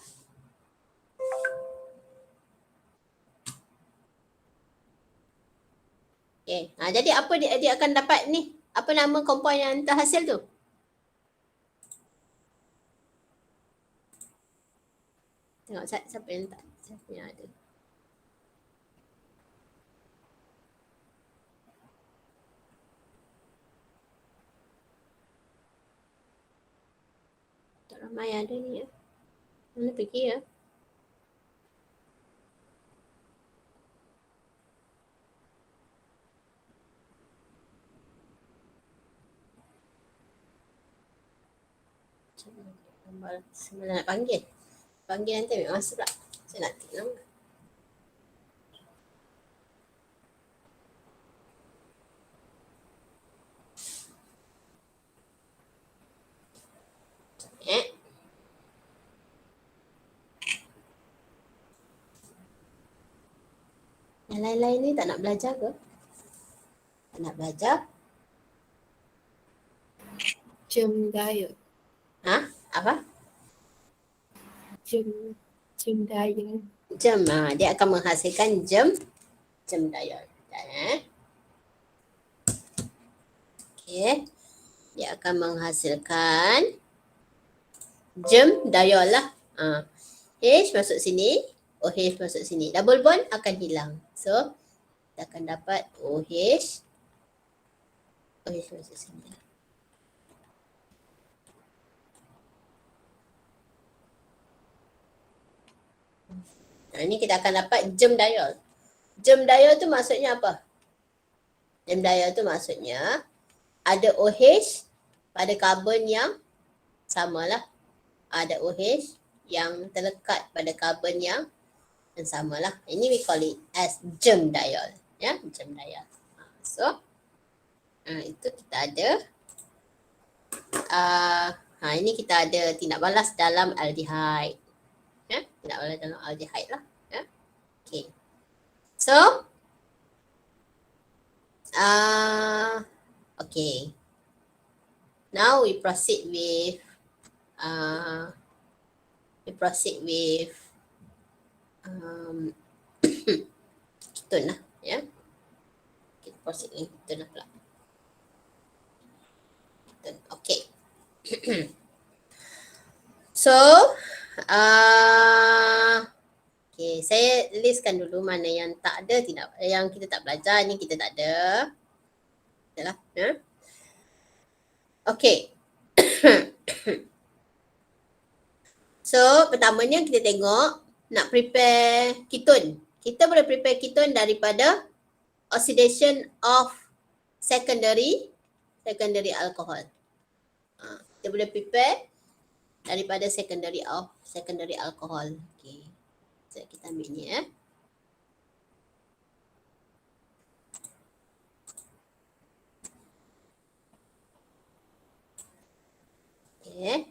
Okay. Jadi apa dia akan dapat ni? Apa nama compound yang terhasil tu? Tengok siapa yang tak, siapa yang ada. Tak ramai ada ni ya. Mana pergi ya? Sebenarnya nak panggil. Panggil nanti ambil masa pula. Saya nak tik nama. Yang lain-lain ni tak nak belajar ke? Tak nak belajar? Germ diode. Apa? Germ diode. Germ. Dia akan menghasilkan germ diode. Okay. Dia akan menghasilkan germ diode lah. H masuk sini, OH masuk sini. Double bond akan hilang. So, kita akan dapat OH. OH masuk sini. Ini kita akan dapat germ diode. Germ diode tu maksudnya apa? Germ diode tu maksudnya ada OH pada karbon yang samalah. Ada OH yang terlekat pada karbon yang samalah. Ini we call it as germ diode. Ya, germ diode. So, itu kita ada. Ini kita ada tindak balas dalam aldehyde. Ya, tindak balas dalam aldehyde lah. Ya. Okay. So, okay. Now we proceed with ketone lah, ya. Kita proceed dengan ketone lah pula. Ketone, okay. So, okay, saya listkan dulu mana yang tak ada, yang kita tak belajar, ni kita tak ada. Yalah, ya. Okay. So, pertamanya kita tengok nak prepare ketone. Kita boleh prepare ketone daripada oxidation of secondary alcohol. Kita boleh prepare daripada secondary alcohol. Okay. So, kita ambil ni ya. Okay.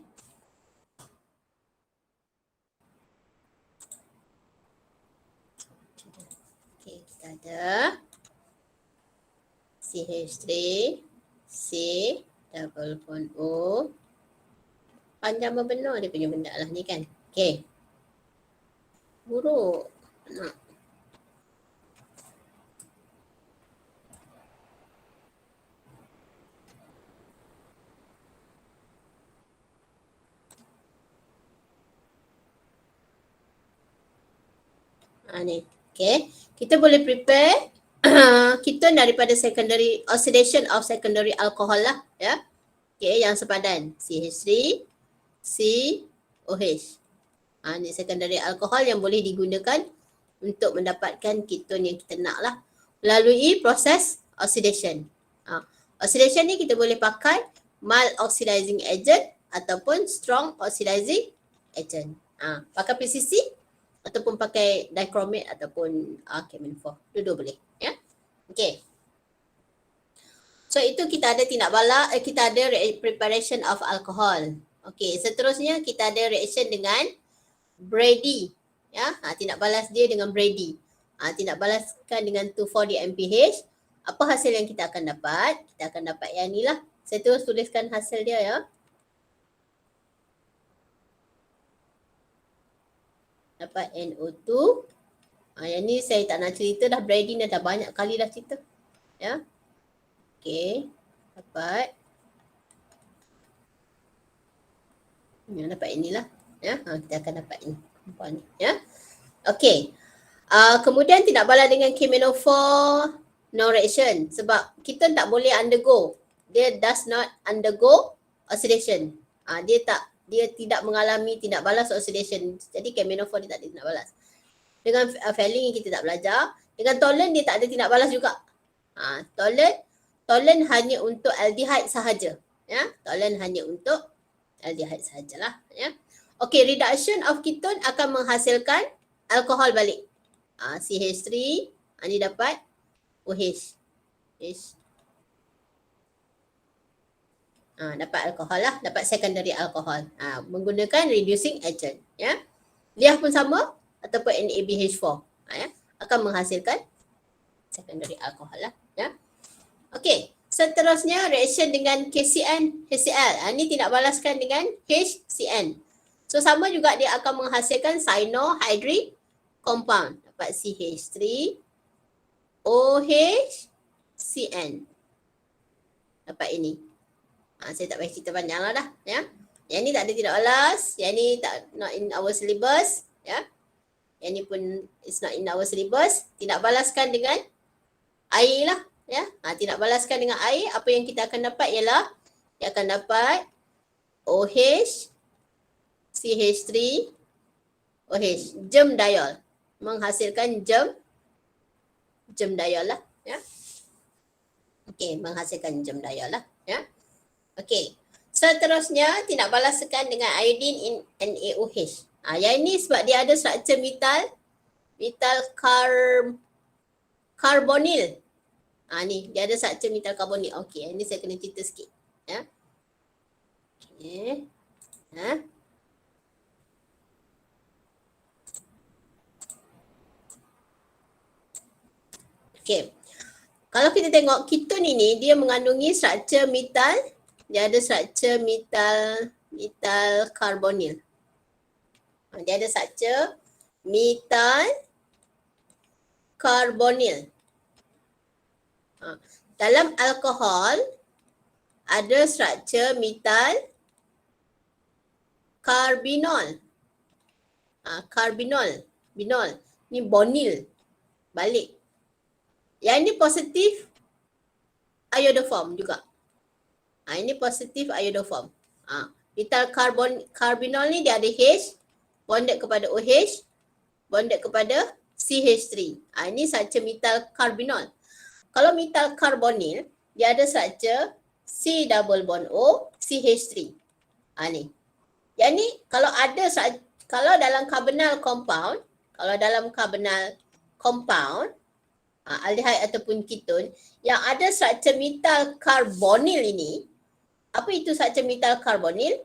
Okay, kita ada CH3, C, double bond O. Panjang benar dia punya benda lah ni kan. Okay. Buruk. Nak. Ni. Okay. Kita boleh prepare ketone daripada secondary oxidation of secondary alcohol lah. Ya. Okay, yang sepadan. CH3, C, OH. Ni secondary alcohol yang boleh digunakan untuk mendapatkan ketone yang kita nak lah. Melalui proses oxidation. Oxidation ni kita boleh pakai mild oxidizing agent ataupun strong oxidizing agent. Pakai PCC ataupun pakai dichromate ataupun Kemin4. Dua-dua boleh. Ya. Okay. So itu kita ada tindak bala, kita ada preparation of alcohol. Okay, seterusnya kita ada reaction dengan Brady. Ya, tindak balas dia dengan Brady. Tindak balaskan dengan 2,4-D-MPH. Apa hasil yang kita akan dapat? Kita akan dapat yang ni lah. Saya terus tuliskan hasil dia ya. Dapat NO2. Yang ni saya tak nak cerita dah. Brady ni dah banyak kali dah cerita. Ya. Okey. Dapat. Dapat inilah. Ya. Kita akan dapat ini. Compound ni. Ya. Okey. Kemudian tidak balas dengan KMNO4 no reaction sebab kita tak boleh undergo. Dia does not undergo oxidation. Dia tidak mengalami tidak balas oxidation. Jadi KMNO4 dia tak ada tindak balas. Dengan Fehling kita tak belajar. Dengan Tolen dia tak ada tindak balas juga. Tolen hanya untuk aldehyde sahaja. Ya, Tolen hanya untuk aldehyde sahajalah. Ya. Okey, reduction of ketone akan menghasilkan alkohol balik. CH3, ni dapat OH. Dapat alkohol lah, dapat secondary alkohol. Menggunakan reducing agent. Ya. Liah pun sama ataupun NaBH4. Ya. Akan menghasilkan secondary alkohol lah. Ya. Okey, seterusnya reaction dengan KCN, HCl. Ini tidak balaskan dengan HCN. So sama juga dia akan menghasilkan cyanohydric compound. Dapat CH3, OH, CN. Dapat ini. Saya tak payah cerita panjang lah dah. Ya. Yang ni tak ada tidak balas. Yang ni not in our syllabus. Ya. Yang ni pun it's not in our syllabus. Tidak balaskan dengan air lah. Ya. Tidak balaskan dengan air. Apa yang kita akan dapat ialah dia akan dapat OH, CH3, OH, germ diol. Menghasilkan germ diol lah. Ya. Okey, menghasilkan germ diol lah. Ya. Okey. Seterusnya tidak balaskan dengan iodine in NaOH. Yang ini sebab dia ada struktur metal carbonyl. Ni dia ada struktur metal carbonyl. Okey, ini saya kena cerita sikit. Ya. Okey. Okey. Kalau kita tengok ketone ini dia mengandungi struktur metal. Dia ada struktur metal carbonyl. Dia ada struktur metal carbonyl. Dalam alkohol ada struktur metal carbinol. Binol. Ni bonil. Balik. Yang ini positif iodoform juga. Ini positif iodoform. Metal carbinol ni dia ada H bonded kepada OH, bonded kepada CH3. Ini struktur metal carbinol. Kalau metal carbonyl, dia ada struktur C double bond O, CH3. Ni. Yang ni kalau dalam carbonyl compound, aldehyde ataupun ketone yang ada struktur metal carbonyl ini, apa itu struktur metal carbonyl?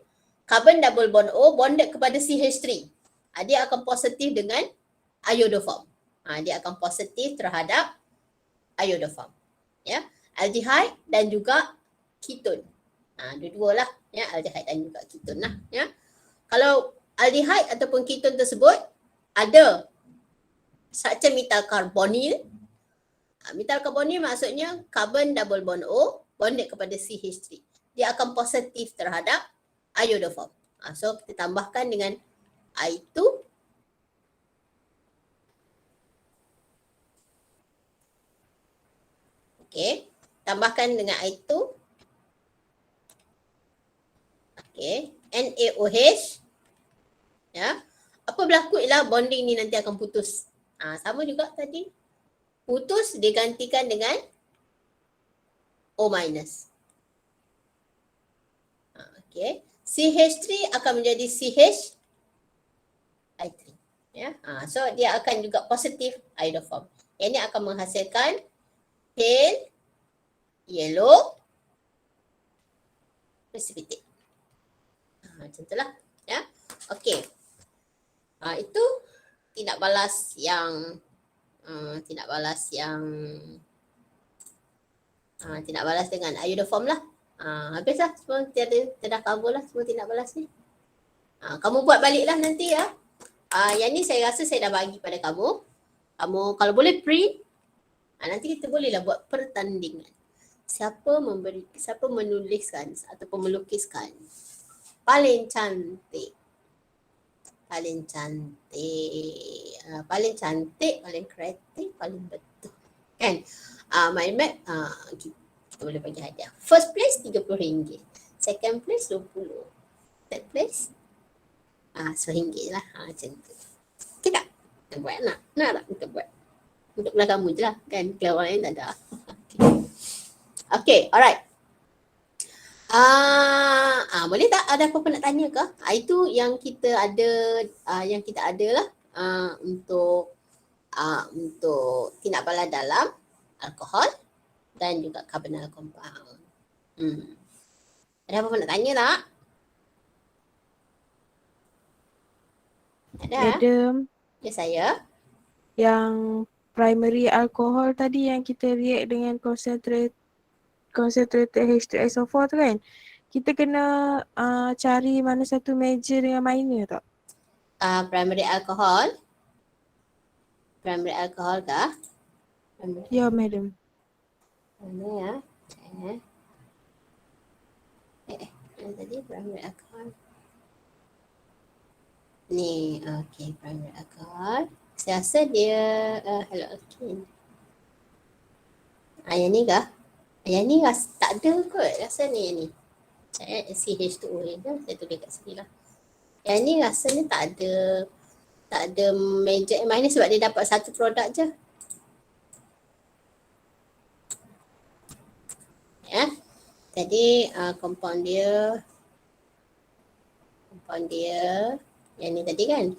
Carbon double bond O bonded kepada CH3. Dia akan positif dengan iodoform. Dia akan positif terhadap iodoform. Ya, aldehyde dan juga ketone. Dua-dua lah, ya, aldehyde dan juga ketone lah, ya. Kalau aldehyde ataupun ketone tersebut ada struktur metal carbonyl. Metal carbonyl maksudnya carbon double bond O bonded kepada CH3. Dia akan positif terhadap iodoform. So kita tambahkan dengan I2. Okey, tambahkan dengan I2. Okey, NaOH. Ya. Apa berlaku ialah bonding ni nanti akan putus. Sama juga tadi. Putus digantikan dengan O-. Okey. CH3 akan menjadi CH3. Ya. So dia akan juga positif iodoform. Yang ini akan menghasilkan pale yellow precipitate. Macam itulah. Ya. Okey. Itu tidak balas yang tidak balas dengan iodoform lah. Habislah semua dah cover lah semua tidak balas ni. Kamu buat balik lah nanti ya. Yang ni saya rasa saya dah bagi pada kamu. Kamu kalau boleh print Nanti kita bolehlah buat pertandingan. Siapa menuliskan ataupun melukiskan paling cantik. Paling cantik, paling kreatif, paling betul. Kan? Maklumat kita boleh bagi hadiah. First place RM30. Second place RM20. Third place RM1 lah. Macam tu. Okay tak? Kita buat nak? Nak tak kita buat? Untuk belah kamu je lah kan. Kalau orang lain tak ada. Okay, alright. Boleh tak ada apa-apa nak tanya ke? Itu yang kita ada lah untuk tindak bala dalam alkohol dan juga carbonyl compound. Ada apa-apa nak tanya tak? Ada? Madam, Ya saya. yang primary alcohol tadi yang kita react dengan concentrated H2SO4 tu kan, kita kena cari mana satu major dengan minor tak? Primary alcohol kah? Ya, madam. Mana ya? Mana tadi primary alcohol? Ni, okay, primary alcohol. Saya rasa dia haloalkane. Yang ni kah? Yang ni tak ada kot rasa ni. Saya CH2O ni kan, saya tulis kat sini lah. Yang ni rasanya tak ada major minor sebab dia dapat satu produk je. Ya. Jadi compound dia yang ni tadi kan.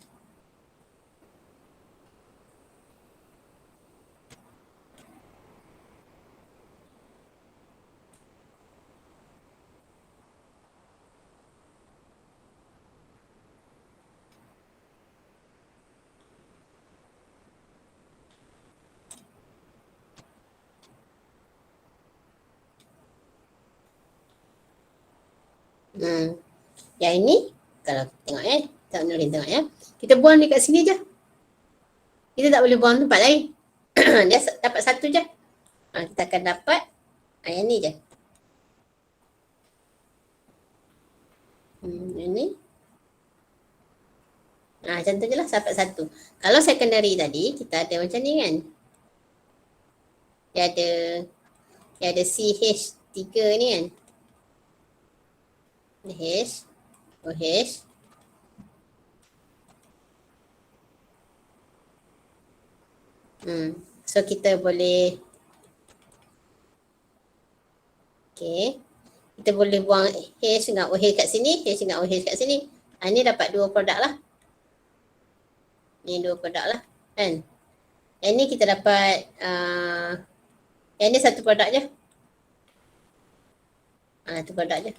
Yang ini kalau tengok tak boleh tengok ya. Kita buang dekat sini je. Kita tak boleh buang tempat lain. Dia dapat satu je. Kita akan dapat yang ni je. Ini. Macam tu je lah dapat satu. Kalau secondary tadi kita ada macam ni kan. Dia ada CH3 ni kan. H, OH. So kita boleh kita boleh buang H dengan OH kat sini, H dengan OH kat sini. Ni dapat dua produk lah. Ni dua produk lah kan. Yang ni kita dapat yang ni satu produk je. Satu produk je.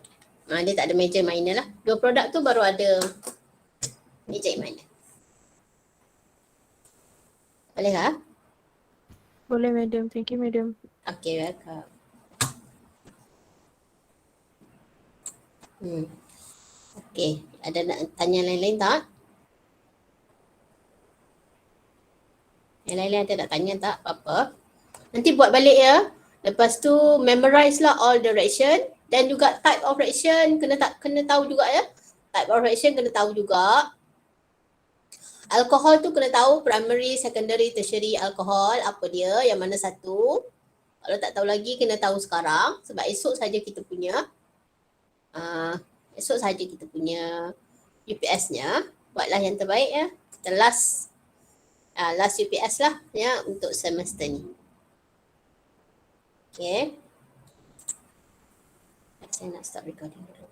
Dia tak ada major minor lah. Dua produk tu baru ada major minor. Boleh kah? Boleh, madam. Thank you, madam. Okay, welcome. Okay, ada nak tanya lain-lain tak? Yang lain-lain ada nak tanya tak? Apa-apa. Nanti buat balik ya. Lepas tu memorize lah all the reaction. Dan juga type of reaction kena tahu juga ya. Type of reaction kena tahu juga. Alkohol tu kena tahu primary, secondary, tertiary alkohol. Apa dia, yang mana satu. Kalau tak tahu lagi kena tahu sekarang. Sebab esok saja kita punya UPS-nya. Buatlah yang terbaik ya. Kita last UPS lah ya untuk semester ni. Okay. Saya nak start recording dulu.